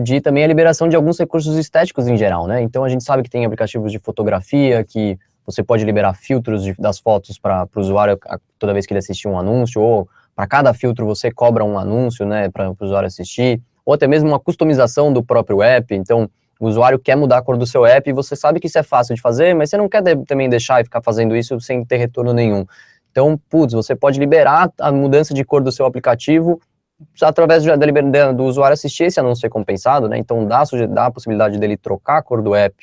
de também a liberação de alguns recursos estéticos em geral, né? Então a gente sabe que tem aplicativos de fotografia que você pode liberar filtros das fotos para o usuário toda vez que ele assistir um anúncio, ou para cada filtro você cobra um anúncio, né, para o usuário assistir, ou até mesmo uma customização do próprio app. Então o usuário quer mudar a cor do seu app e você sabe que isso é fácil de fazer, mas você não quer também deixar e ficar fazendo isso sem ter retorno nenhum. Então, você pode liberar a mudança de cor do seu aplicativo através do usuário assistir esse anúncio recompensado, né? Então dá a possibilidade dele trocar a cor do app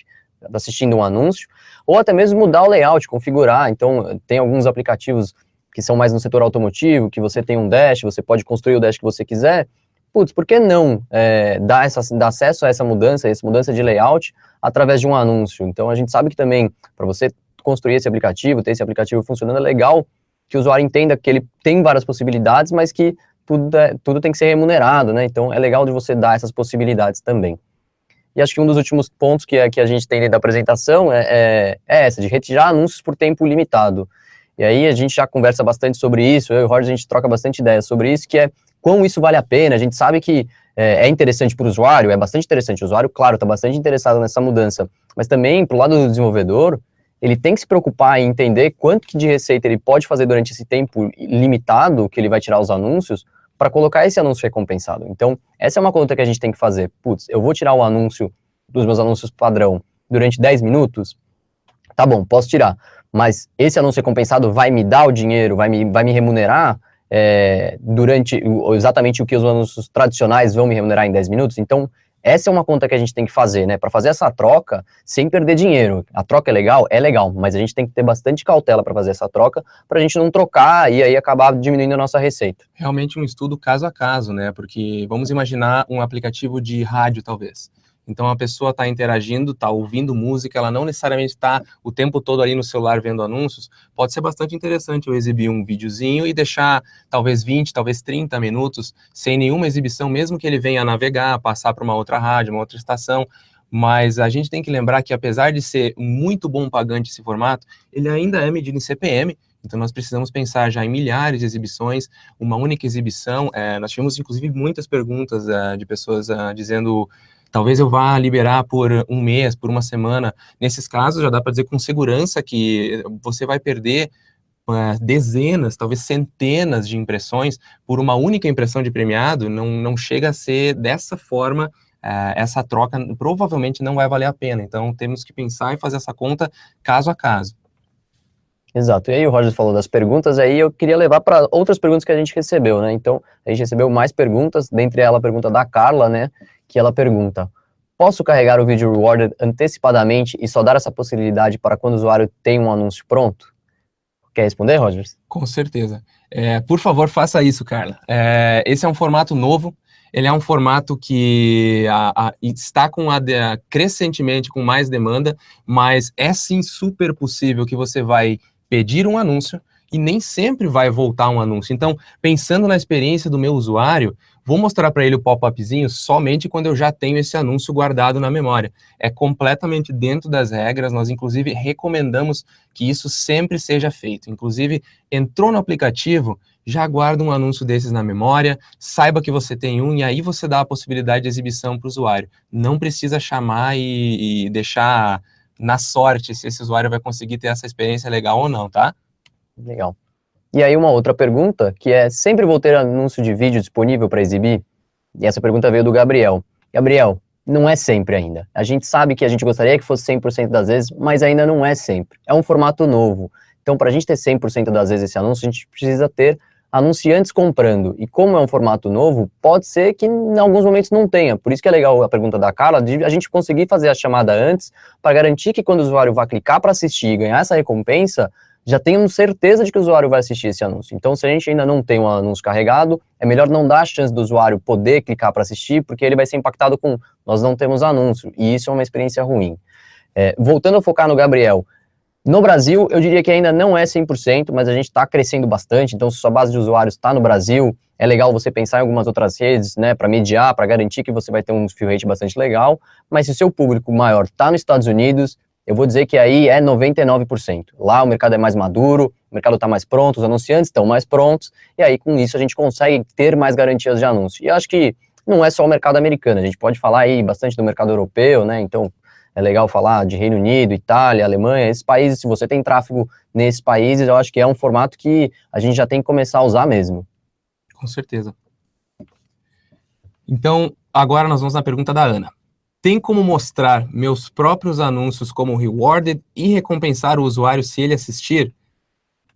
assistindo um anúncio, ou até mesmo mudar o layout, configurar. Então tem alguns aplicativos que são mais no setor automotivo, que você tem um dash, você pode construir o dash que você quiser. Por que não dar acesso a essa mudança de layout através de um anúncio? Então a gente sabe que também, para você construir esse aplicativo, ter esse aplicativo funcionando, é legal que o usuário entenda que ele tem várias possibilidades, mas que tudo tem que ser remunerado, né? Então é legal de você dar essas possibilidades também. E acho que um dos últimos pontos que a gente tem dentro da apresentação é essa, de retirar anúncios por tempo limitado. E aí a gente já conversa bastante sobre isso, eu e o Roger, a gente troca bastante ideias sobre isso, que é quão isso vale a pena. A gente sabe que é interessante para o usuário, é bastante interessante. O usuário, claro, está bastante interessado nessa mudança, mas também, para o lado do desenvolvedor, ele tem que se preocupar em entender quanto que de receita ele pode fazer durante esse tempo limitado que ele vai tirar os anúncios, para colocar esse anúncio recompensado. Então, essa é uma conta que a gente tem que fazer. Eu vou tirar o anúncio dos meus anúncios padrão durante 10 minutos? Tá bom, posso tirar. Mas esse anúncio recompensado vai me dar o dinheiro, vai me remunerar durante exatamente o que os anúncios tradicionais vão me remunerar em 10 minutos? Então, essa é uma conta que a gente tem que fazer, né? Para fazer essa troca sem perder dinheiro. A troca é legal, mas a gente tem que ter bastante cautela para fazer essa troca, para a gente não trocar e aí acabar diminuindo a nossa receita. Realmente um estudo caso a caso, né? Porque vamos imaginar um aplicativo de rádio, talvez. Então a pessoa está interagindo, está ouvindo música, ela não necessariamente está o tempo todo ali no celular vendo anúncios. Pode ser bastante interessante eu exibir um videozinho e deixar talvez 20, talvez 30 minutos sem nenhuma exibição, mesmo que ele venha navegar, passar para uma outra rádio, uma outra estação. Mas a gente tem que lembrar que, apesar de ser muito bom pagante esse formato, ele ainda é medido em CPM. Então nós precisamos pensar já em milhares de exibições, uma única exibição. Nós tivemos inclusive muitas perguntas de pessoas dizendo: talvez eu vá liberar por um mês, por uma semana. Nesses casos, já dá para dizer com segurança que você vai perder dezenas, talvez centenas de impressões por uma única impressão de premiado. Não chega a ser dessa forma. Essa troca provavelmente não vai valer a pena. Então, temos que pensar e fazer essa conta caso a caso. Exato. E aí o Roger falou das perguntas, aí eu queria levar para outras perguntas que a gente recebeu, né? Então, a gente recebeu mais perguntas, dentre elas a pergunta da Carla, né? Que ela pergunta: posso carregar o vídeo rewarded antecipadamente e só dar essa possibilidade para quando o usuário tem um anúncio pronto? Quer responder, Roger? Com certeza. Por favor, faça isso, Carla. Esse é um formato novo. Ele é um formato que está crescentemente com mais demanda, mas é sim super possível que você vai pedir um anúncio e nem sempre vai voltar um anúncio. Então, pensando na experiência do meu usuário, vou mostrar para ele o pop-upzinho somente quando eu já tenho esse anúncio guardado na memória. É completamente dentro das regras, nós inclusive recomendamos que isso sempre seja feito. Inclusive, entrou no aplicativo, já guarda um anúncio desses na memória, saiba que você tem um, e aí você dá a possibilidade de exibição para o usuário. Não precisa chamar e deixar na sorte se esse usuário vai conseguir ter essa experiência legal ou não, tá? Legal. E aí uma outra pergunta, que é: sempre vou ter anúncio de vídeo disponível para exibir? E essa pergunta veio do Gabriel. Gabriel, não é sempre ainda. A gente sabe que a gente gostaria que fosse 100% das vezes, mas ainda não é sempre. É um formato novo. Então, para a gente ter 100% das vezes esse anúncio, a gente precisa ter anunciantes comprando. E como é um formato novo, pode ser que em alguns momentos não tenha. Por isso que é legal a pergunta da Carla, de a gente conseguir fazer a chamada antes, para garantir que quando o usuário vai clicar para assistir e ganhar essa recompensa, já tenhamos certeza de que o usuário vai assistir esse anúncio. Então, se a gente ainda não tem um anúncio carregado, é melhor não dar a chance do usuário poder clicar para assistir, porque ele vai ser impactado com nós não temos anúncio, e isso é uma experiência ruim. Voltando a focar no Gabriel, no Brasil, eu diria que ainda não é 100%, mas a gente está crescendo bastante, então se sua base de usuários está no Brasil, é legal você pensar em algumas outras redes, né, para mediar, para garantir que você vai ter um fill rate bastante legal, mas se o seu público maior está nos Estados Unidos, eu vou dizer que aí é 99%. Lá o mercado é mais maduro, o mercado está mais pronto, os anunciantes estão mais prontos, e aí com isso a gente consegue ter mais garantias de anúncio. E acho que não é só o mercado americano, a gente pode falar aí bastante do mercado europeu, né, então é legal falar de Reino Unido, Itália, Alemanha, esses países, se você tem tráfego nesses países, eu acho que é um formato que a gente já tem que começar a usar mesmo. Com certeza. Então, agora nós vamos na pergunta da Ana. Tem como mostrar meus próprios anúncios como rewarded e recompensar o usuário se ele assistir?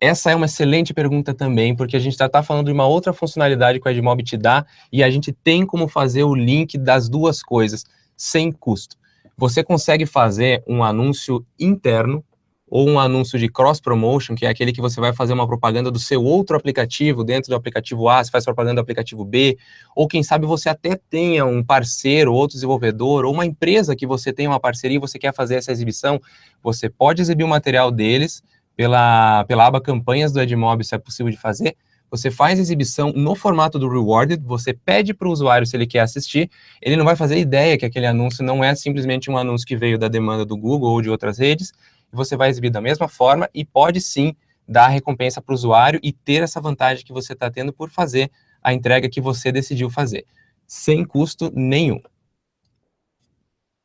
Essa é uma excelente pergunta também, porque a gente já está falando de uma outra funcionalidade que o Edmob te dá e a gente tem como fazer o link das duas coisas, sem custo. Você consegue fazer um anúncio interno ou um anúncio de cross-promotion, que é aquele que você vai fazer uma propaganda do seu outro aplicativo, dentro do aplicativo A, você faz propaganda do aplicativo B, ou quem sabe você até tenha um parceiro, outro desenvolvedor, ou uma empresa que você tem uma parceria e você quer fazer essa exibição, você pode exibir o material deles pela aba campanhas do Edmob, se é possível de fazer. Você faz exibição no formato do Rewarded, você pede para o usuário se ele quer assistir, ele não vai fazer ideia que aquele anúncio não é simplesmente um anúncio que veio da demanda do Google ou de outras redes, e você vai exibir da mesma forma e pode sim dar a recompensa para o usuário e ter essa vantagem que você está tendo por fazer a entrega que você decidiu fazer, sem custo nenhum.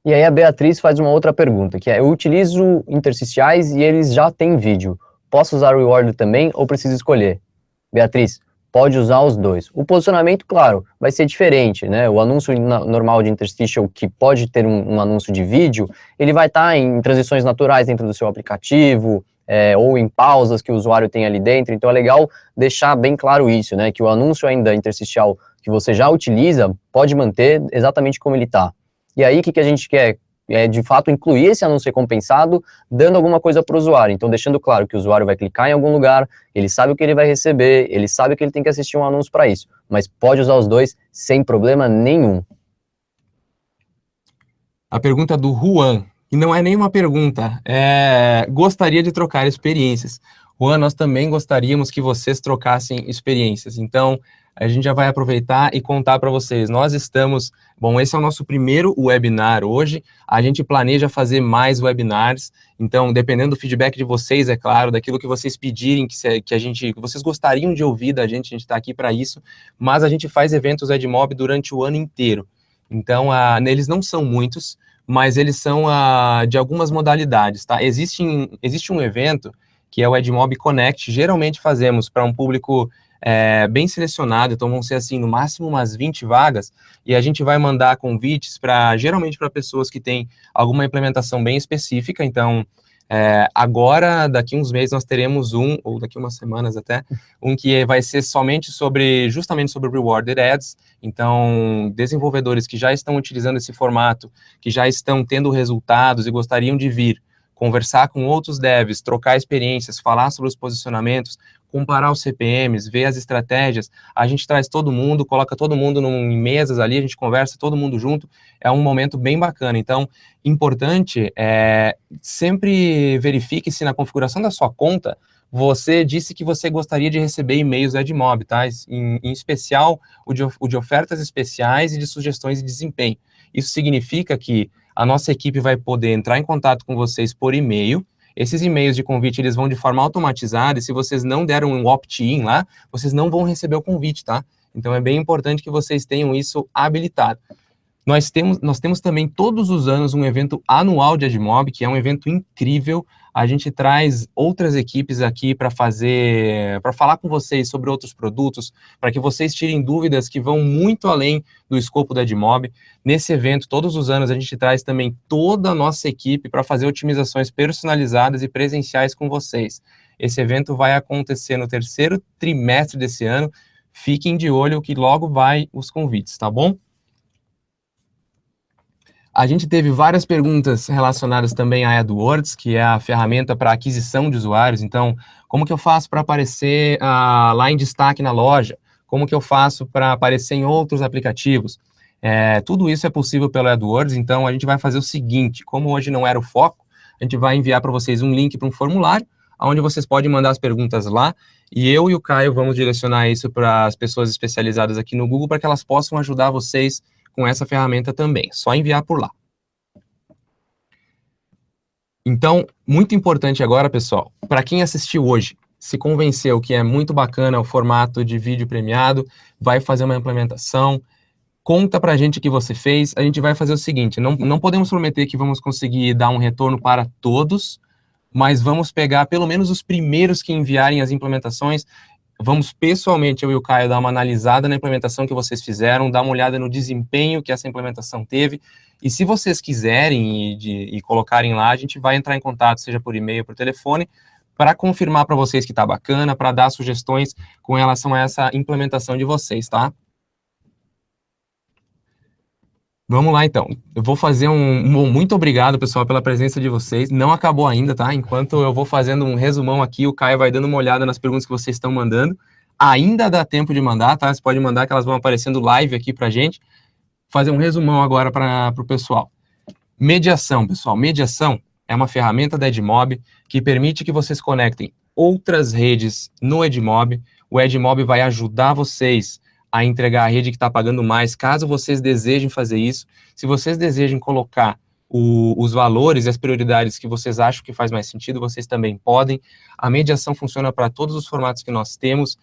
E aí a Beatriz faz uma outra pergunta, que é, eu utilizo intersticiais e eles já têm vídeo. Posso usar o Rewarded também ou preciso escolher? Beatriz, pode usar os dois. O posicionamento, claro, vai ser diferente, né? O anúncio normal de interstitial, que pode ter um anúncio de vídeo, ele vai estar em transições naturais dentro do seu aplicativo, ou em pausas que o usuário tem ali dentro. Então é legal deixar bem claro isso, né? Que o anúncio ainda intersticial que você já utiliza, pode manter exatamente como ele está. E aí, o que a gente quer? De fato, incluir esse anúncio recompensado, dando alguma coisa para o usuário. Então, deixando claro que o usuário vai clicar em algum lugar, ele sabe o que ele vai receber, ele sabe que ele tem que assistir um anúncio para isso, mas pode usar os dois sem problema nenhum. A pergunta do Juan, que não é nenhuma pergunta, gostaria de trocar experiências. Juan, nós também gostaríamos que vocês trocassem experiências. Então, a gente já vai aproveitar e contar para vocês. Nós estamos... Bom, esse é o nosso primeiro webinar hoje. A gente planeja fazer mais webinars. Então, dependendo do feedback de vocês, é claro, daquilo que vocês pedirem, que vocês gostariam de ouvir da gente, a gente está aqui para isso. Mas a gente faz eventos Edmob durante o ano inteiro. Então, eles não são muitos, mas eles são de algumas modalidades, tá? Existe um evento que é o Edmob Connect. Geralmente fazemos para um público bem selecionado, então vão ser assim, no máximo umas 20 vagas, e a gente vai mandar convites geralmente para pessoas que têm alguma implementação bem específica. Então, agora, daqui uns meses, nós teremos ou daqui umas semanas até, que vai ser justamente sobre Rewarded Ads. Então, desenvolvedores que já estão utilizando esse formato, que já estão tendo resultados e gostariam de vir conversar com outros devs, trocar experiências, falar sobre os posicionamentos, comparar os CPMs, ver as estratégias, a gente traz todo mundo, coloca todo mundo em mesas ali, a gente conversa todo mundo junto, é um momento bem bacana. Então, importante, sempre verifique se na configuração da sua conta, você disse que você gostaria de receber e-mails Edmob, tá? Em especial, o de ofertas especiais e de sugestões de desempenho. Isso significa que a nossa equipe vai poder entrar em contato com vocês por e-mail. Esses e-mails de convite, eles vão de forma automatizada, e se vocês não deram um opt-in lá, vocês não vão receber o convite, tá? Então, é bem importante que vocês tenham isso habilitado. Nós temos também, todos os anos, um evento anual de Edmob, que é um evento incrível. A gente traz outras equipes aqui para falar com vocês sobre outros produtos, para que vocês tirem dúvidas que vão muito além do escopo da Edmob. Nesse evento, todos os anos, a gente traz também toda a nossa equipe para fazer otimizações personalizadas e presenciais com vocês. Esse evento vai acontecer no terceiro trimestre desse ano. Fiquem de olho que logo vai os convites, tá bom? A gente teve várias perguntas relacionadas também à AdWords, que é a ferramenta para aquisição de usuários. Então, Como que eu faço para aparecer lá em destaque na loja? Como que eu faço para aparecer em outros aplicativos? Tudo isso é possível pelo AdWords, então a gente vai fazer o seguinte, como hoje não era o foco, a gente vai enviar para vocês um link para um formulário, onde vocês podem mandar as perguntas lá, e eu e o Caio vamos direcionar isso para as pessoas especializadas aqui no Google, para que elas possam ajudar vocês com essa ferramenta também. Só enviar por lá. Então, muito importante agora, pessoal, para quem assistiu hoje, se convenceu que é muito bacana o formato de vídeo premiado, vai fazer uma implementação, conta pra gente o que você fez. A gente vai fazer o seguinte, não podemos prometer que vamos conseguir dar um retorno para todos, mas vamos pegar pelo menos os primeiros que enviarem as implementações, vamos pessoalmente, eu e o Caio, dar uma analisada na implementação que vocês fizeram, dar uma olhada no desempenho que essa implementação teve, e se vocês quiserem e colocarem lá, a gente vai entrar em contato, seja por e-mail ou por telefone, para confirmar para vocês que está bacana, para dar sugestões com relação a essa implementação de vocês, tá? Vamos lá, então. Eu vou fazer muito obrigado, pessoal, pela presença de vocês. Não acabou ainda, tá? Enquanto eu vou fazendo um resumão aqui, o Caio vai dando uma olhada nas perguntas que vocês estão mandando. Ainda dá tempo de mandar, tá? Você pode mandar que elas vão aparecendo live aqui pra gente. Fazer um resumão agora para o pessoal. Mediação, pessoal. Mediação é uma ferramenta da Edmob que permite que vocês conectem outras redes no Edmob. O Edmob vai ajudar vocês a entregar a rede que está pagando mais, caso vocês desejem fazer isso. Se vocês desejam colocar os valores e as prioridades que vocês acham que faz mais sentido, vocês também podem. A mediação funciona para todos os formatos que nós temos.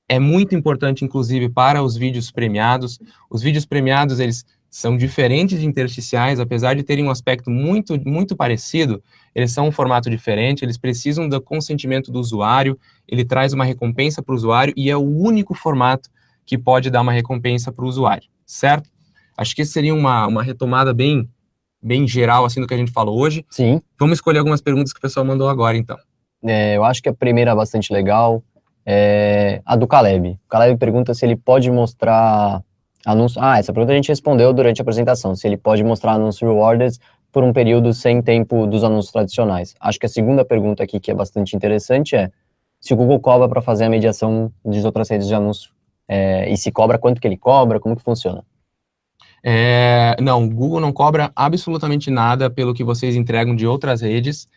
É muito importante, inclusive, para os vídeos premiados. Os vídeos premiados, eles são diferentes de intersticiais, apesar de terem um aspecto muito, muito parecido, eles são um formato diferente, eles precisam do consentimento do usuário, ele traz uma recompensa para o usuário e é o único formato que pode dar uma recompensa para o usuário, certo? Acho que esse seria uma retomada bem geral, assim, do que a gente falou hoje. Sim. Vamos escolher algumas perguntas que o pessoal mandou agora, então. Eu acho que a primeira é bastante legal, a do Caleb. O Caleb pergunta se ele pode mostrar anúncio... essa pergunta a gente respondeu durante a apresentação, se ele pode mostrar anúncios rewarded por um período sem tempo dos anúncios tradicionais. Acho que a segunda pergunta aqui, que é bastante interessante, é se o Google cobra para fazer a mediação de outras redes de anúncio. E se cobra, quanto que ele cobra, como que funciona? Não, o Google não cobra absolutamente nada pelo que vocês entregam de outras redes.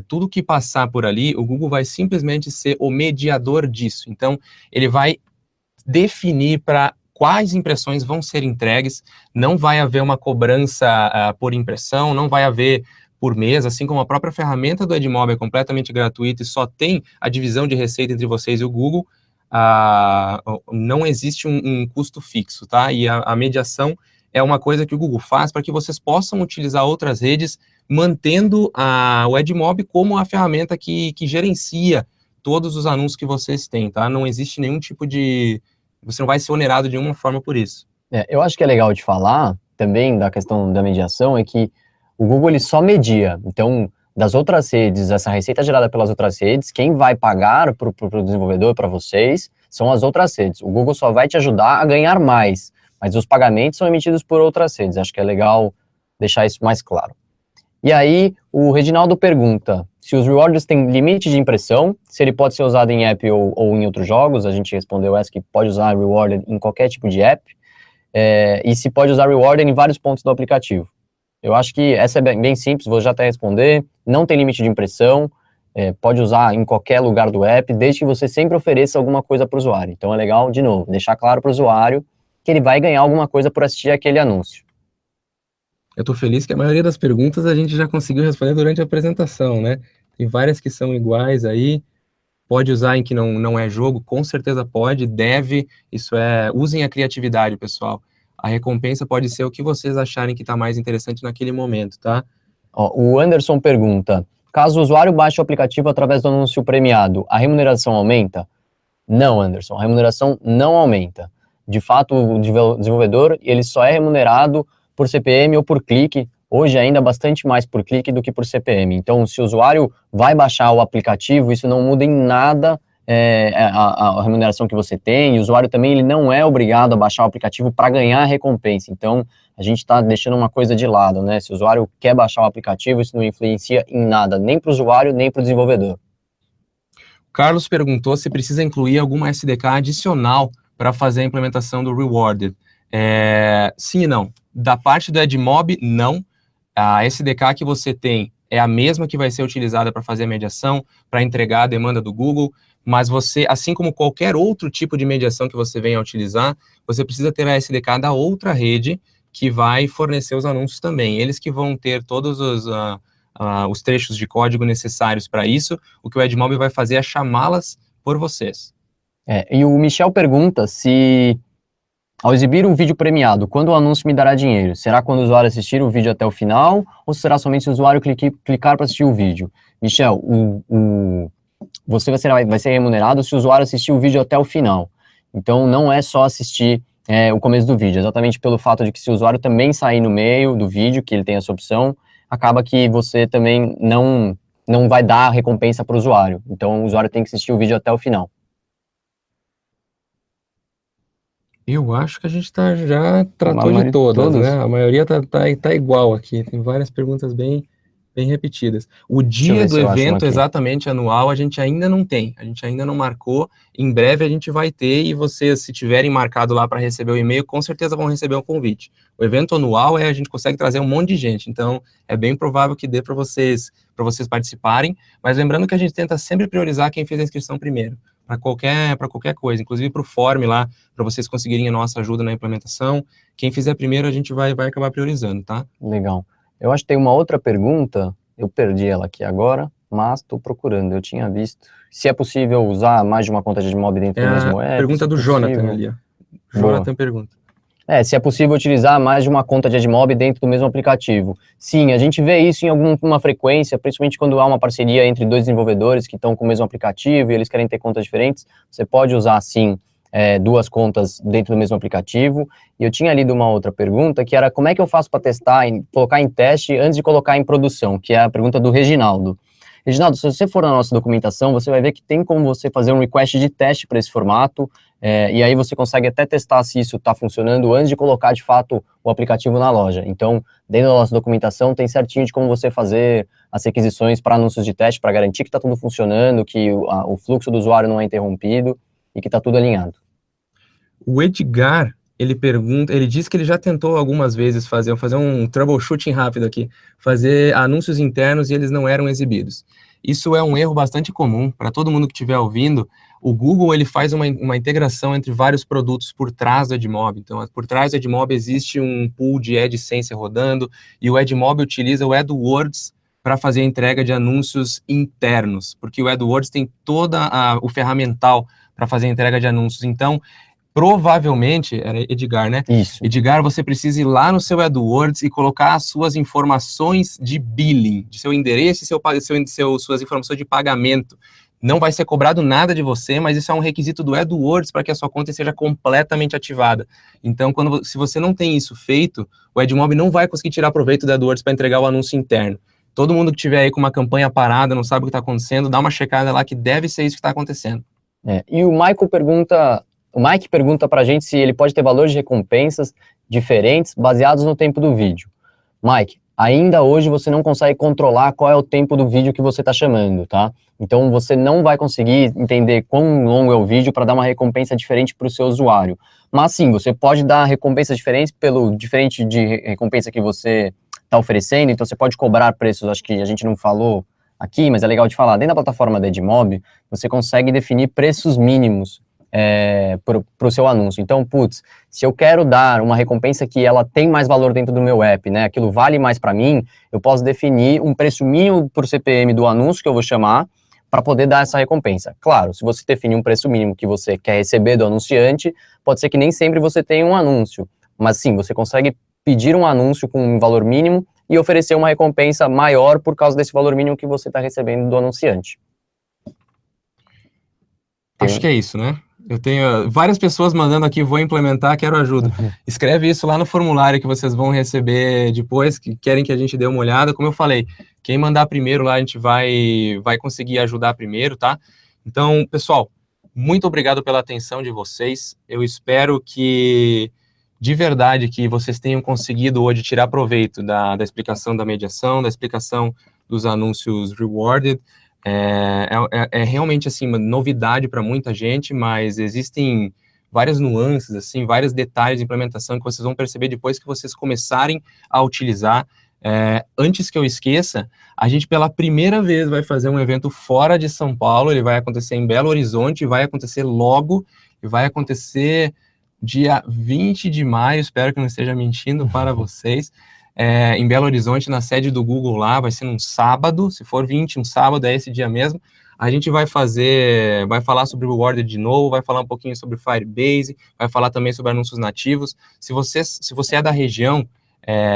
Tudo que passar por ali, o Google vai simplesmente ser o mediador disso. Então, ele vai definir para quais impressões vão ser entregues, não vai haver uma cobrança por impressão, não vai haver por mês, assim como a própria ferramenta do Edmob é completamente gratuita e só tem a divisão de receita entre vocês e o Google, não existe um custo fixo, tá? E a mediação é uma coisa que o Google faz para que vocês possam utilizar outras redes, mantendo o Edmob como a ferramenta que gerencia todos os anúncios que vocês têm, tá? Não existe nenhum tipo de... Você não vai ser onerado de nenhuma forma por isso. Eu acho que é legal de falar também da questão da mediação, é que o Google ele só media. Então, das outras redes, essa receita gerada pelas outras redes, quem vai pagar para o desenvolvedor, para vocês, são as outras redes. O Google só vai te ajudar a ganhar mais, mas os pagamentos são emitidos por outras redes. Acho que é legal deixar isso mais claro. E aí, o Reginaldo pergunta se os rewards têm limite de impressão, se ele pode ser usado em app ou em outros jogos. A gente respondeu essa que pode usar rewarded em qualquer tipo de app, e se pode usar rewarded em vários pontos do aplicativo. Eu acho que essa é bem simples, vou já até responder. Não tem limite de impressão, pode usar em qualquer lugar do app, desde que você sempre ofereça alguma coisa para o usuário. Então é legal, de novo, deixar claro para o usuário que ele vai ganhar alguma coisa por assistir aquele anúncio. Eu estou feliz que a maioria das perguntas a gente já conseguiu responder durante a apresentação, né? Tem várias que são iguais aí. Pode usar em que não é jogo? Com certeza pode, deve. Usem a criatividade, pessoal. A recompensa pode ser o que vocês acharem que está mais interessante naquele momento, tá? O Anderson pergunta, caso o usuário baixe o aplicativo através do anúncio premiado, a remuneração aumenta? Não, Anderson, a remuneração não aumenta. De fato, o desenvolvedor, ele só é remunerado por CPM ou por clique, hoje ainda bastante mais por clique do que por CPM. Então, se o usuário vai baixar o aplicativo, isso não muda em nada a remuneração que você tem, e o usuário também ele não é obrigado a baixar o aplicativo para ganhar a recompensa. Então, a gente está deixando uma coisa de lado, né? Se o usuário quer baixar o aplicativo, isso não influencia em nada, nem para o usuário, nem para o desenvolvedor. Carlos perguntou se precisa incluir alguma SDK adicional para fazer a implementação do Rewarded. Sim e não. Da parte do Edmob, não. A SDK que você tem é a mesma que vai ser utilizada para fazer a mediação, para entregar a demanda do Google, mas você, assim como qualquer outro tipo de mediação que você venha a utilizar, você precisa ter a SDK da outra rede que vai fornecer os anúncios também. Eles que vão ter todos os trechos de código necessários para isso. O que o Edmob vai fazer é chamá-las por vocês. E o Michel pergunta se, ao exibir um vídeo premiado, quando o anúncio me dará dinheiro? Será quando o usuário assistir o vídeo até o final, ou será somente se o usuário clicar para assistir o vídeo? Michel, você vai ser remunerado se o usuário assistir o vídeo até o final. Então, não é só assistir o começo do vídeo, exatamente pelo fato de que se o usuário também sair no meio do vídeo, que ele tem essa opção, acaba que você também não vai dar recompensa para o usuário. Então, o usuário tem que assistir o vídeo até o final. Eu acho que a gente já tratou de todas, né? A maioria tá igual aqui. Tem várias perguntas bem repetidas. O dia do evento exatamente anual a gente ainda não tem. A gente ainda não marcou. Em breve a gente vai ter, e vocês, se tiverem marcado lá para receber o e-mail, com certeza vão receber um convite. O evento anual a gente consegue trazer um monte de gente, então é bem provável que dê para vocês participarem, mas lembrando que a gente tenta sempre priorizar quem fez a inscrição primeiro, para qualquer coisa, inclusive para o form lá, para vocês conseguirem a nossa ajuda na implementação. Quem fizer primeiro a gente vai acabar priorizando, tá? Legal. Eu acho que tem uma outra pergunta, eu perdi ela aqui agora, mas estou procurando, eu tinha visto. Se é possível usar mais de uma conta de Edmob dentro do mesmo app? Pergunta do Jonathan ali, ó. Jonathan pergunta. Se é possível utilizar mais de uma conta de Edmob dentro do mesmo aplicativo. Sim, a gente vê isso em alguma frequência, principalmente quando há uma parceria entre dois desenvolvedores que estão com o mesmo aplicativo e eles querem ter contas diferentes. Você pode usar, sim, duas contas dentro do mesmo aplicativo. E eu tinha lido uma outra pergunta, que era como é que eu faço para testar, colocar em teste antes de colocar em produção, que é a pergunta do Reginaldo. Reginaldo, se você for na nossa documentação, você vai ver que tem como você fazer um request de teste para esse formato, e aí você consegue até testar se isso está funcionando antes de colocar, de fato, o aplicativo na loja. Então, dentro da nossa documentação, tem certinho de como você fazer as requisições para anúncios de teste, para garantir que está tudo funcionando, que o fluxo do usuário não é interrompido e que está tudo alinhado. O Edgar, ele diz que ele já tentou algumas vezes fazer um troubleshooting rápido aqui, fazer anúncios internos e eles não eram exibidos. Isso é um erro bastante comum para todo mundo que estiver ouvindo. O Google, ele faz uma integração entre vários produtos por trás do Edmob. Então, por trás do Edmob existe um pool de AdSense rodando, e o Edmob utiliza o AdWords para fazer a entrega de anúncios internos, porque o AdWords tem todo o ferramental para fazer a entrega de anúncios. Então, provavelmente, era Edgar, né? Isso. Edgar, você precisa ir lá no seu AdWords e colocar as suas informações de billing, de seu endereço e suas informações de pagamento. Não vai ser cobrado nada de você, mas isso é um requisito do AdWords para que a sua conta seja completamente ativada. Então, se você não tem isso feito, o Edmob não vai conseguir tirar proveito do AdWords para entregar o anúncio interno. Todo mundo que estiver aí com uma campanha parada, não sabe o que está acontecendo, dá uma checada lá que deve ser isso que está acontecendo. E o Mike pergunta para a gente se ele pode ter valores de recompensas diferentes baseados no tempo do vídeo. Mike, ainda hoje você não consegue controlar qual é o tempo do vídeo que você está chamando, tá? Então você não vai conseguir entender quão longo é o vídeo para dar uma recompensa diferente para o seu usuário. Mas sim, você pode dar recompensas diferentes diferente de recompensa que você está oferecendo, então você pode cobrar preços, acho que a gente não falou aqui, mas é legal de falar. Dentro da plataforma da Edmob, você consegue definir preços mínimos para o seu anúncio. Então, se eu quero dar uma recompensa que ela tem mais valor dentro do meu app, né, aquilo vale mais para mim, eu posso definir um preço mínimo por CPM do anúncio que eu vou chamar para poder dar essa recompensa. Claro, se você definir um preço mínimo que você quer receber do anunciante, pode ser que nem sempre você tenha um anúncio, mas sim, você consegue pedir um anúncio com um valor mínimo e oferecer uma recompensa maior por causa desse valor mínimo que você está recebendo do anunciante. Acho que é isso, né? Eu tenho várias pessoas mandando aqui, vou implementar, quero ajuda. Escreve isso lá no formulário que vocês vão receber depois, que querem que a gente dê uma olhada. Como eu falei, quem mandar primeiro lá, a gente vai conseguir ajudar primeiro, tá? Então, pessoal, muito obrigado pela atenção de vocês. Eu espero que, de verdade, que vocês tenham conseguido hoje tirar proveito da explicação da mediação, da explicação dos anúncios rewarded. É realmente assim uma novidade para muita gente, mas existem várias nuances, assim, vários detalhes de implementação que vocês vão perceber depois que vocês começarem a utilizar. Antes que eu esqueça, a gente pela primeira vez vai fazer um evento fora de São Paulo, ele vai acontecer em Belo Horizonte, vai acontecer logo, e vai acontecer dia 20 de maio, espero que não esteja mentindo para vocês, em Belo Horizonte, na sede do Google lá, vai ser num sábado, se for 20, um sábado, é esse dia mesmo. A gente vai falar sobre o Rewarded de novo, vai falar um pouquinho sobre Firebase, vai falar também sobre anúncios nativos. Se você é da região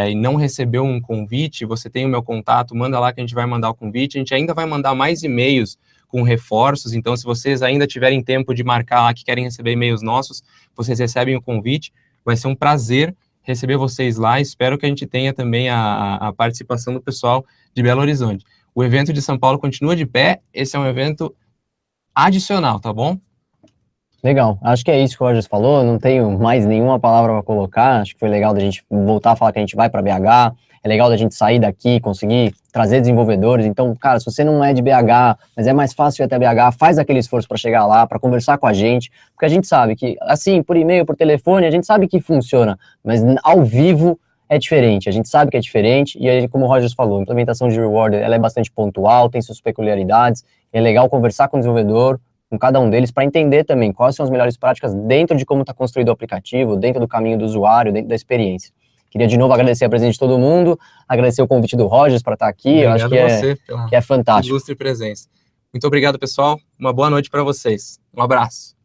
e não recebeu um convite, você tem o meu contato, manda lá que a gente vai mandar o convite. A gente ainda vai mandar mais e-mails com reforços, então se vocês ainda tiverem tempo de marcar lá que querem receber e-mails nossos, vocês recebem o convite. Vai ser um prazer receber vocês lá. Espero que a gente tenha também a participação do pessoal de Belo Horizonte. O evento de São Paulo continua de pé, esse é um evento adicional, tá bom? Legal, acho que é isso que o Rogers falou, não tenho mais nenhuma palavra para colocar, acho que foi legal da gente voltar a falar que a gente vai para BH, é legal da gente sair daqui, conseguir trazer desenvolvedores, então, cara, se você não é de BH, mas é mais fácil ir até BH, faz aquele esforço para chegar lá, para conversar com a gente, porque a gente sabe que, assim, por e-mail, por telefone, a gente sabe que funciona, mas ao vivo é diferente, a gente sabe que é diferente, e aí, como o Rogers falou, a implementação de Reward, ela é bastante pontual, tem suas peculiaridades, é legal conversar com o desenvolvedor, com cada um deles, para entender também quais são as melhores práticas dentro de como está construído o aplicativo, dentro do caminho do usuário, dentro da experiência. Queria de novo agradecer a presença de todo mundo, agradecer o convite do Rogers para estar aqui, Obrigado eu acho que é fantástico. Ilustre presença. Muito obrigado, pessoal. Uma boa noite para vocês. Um abraço.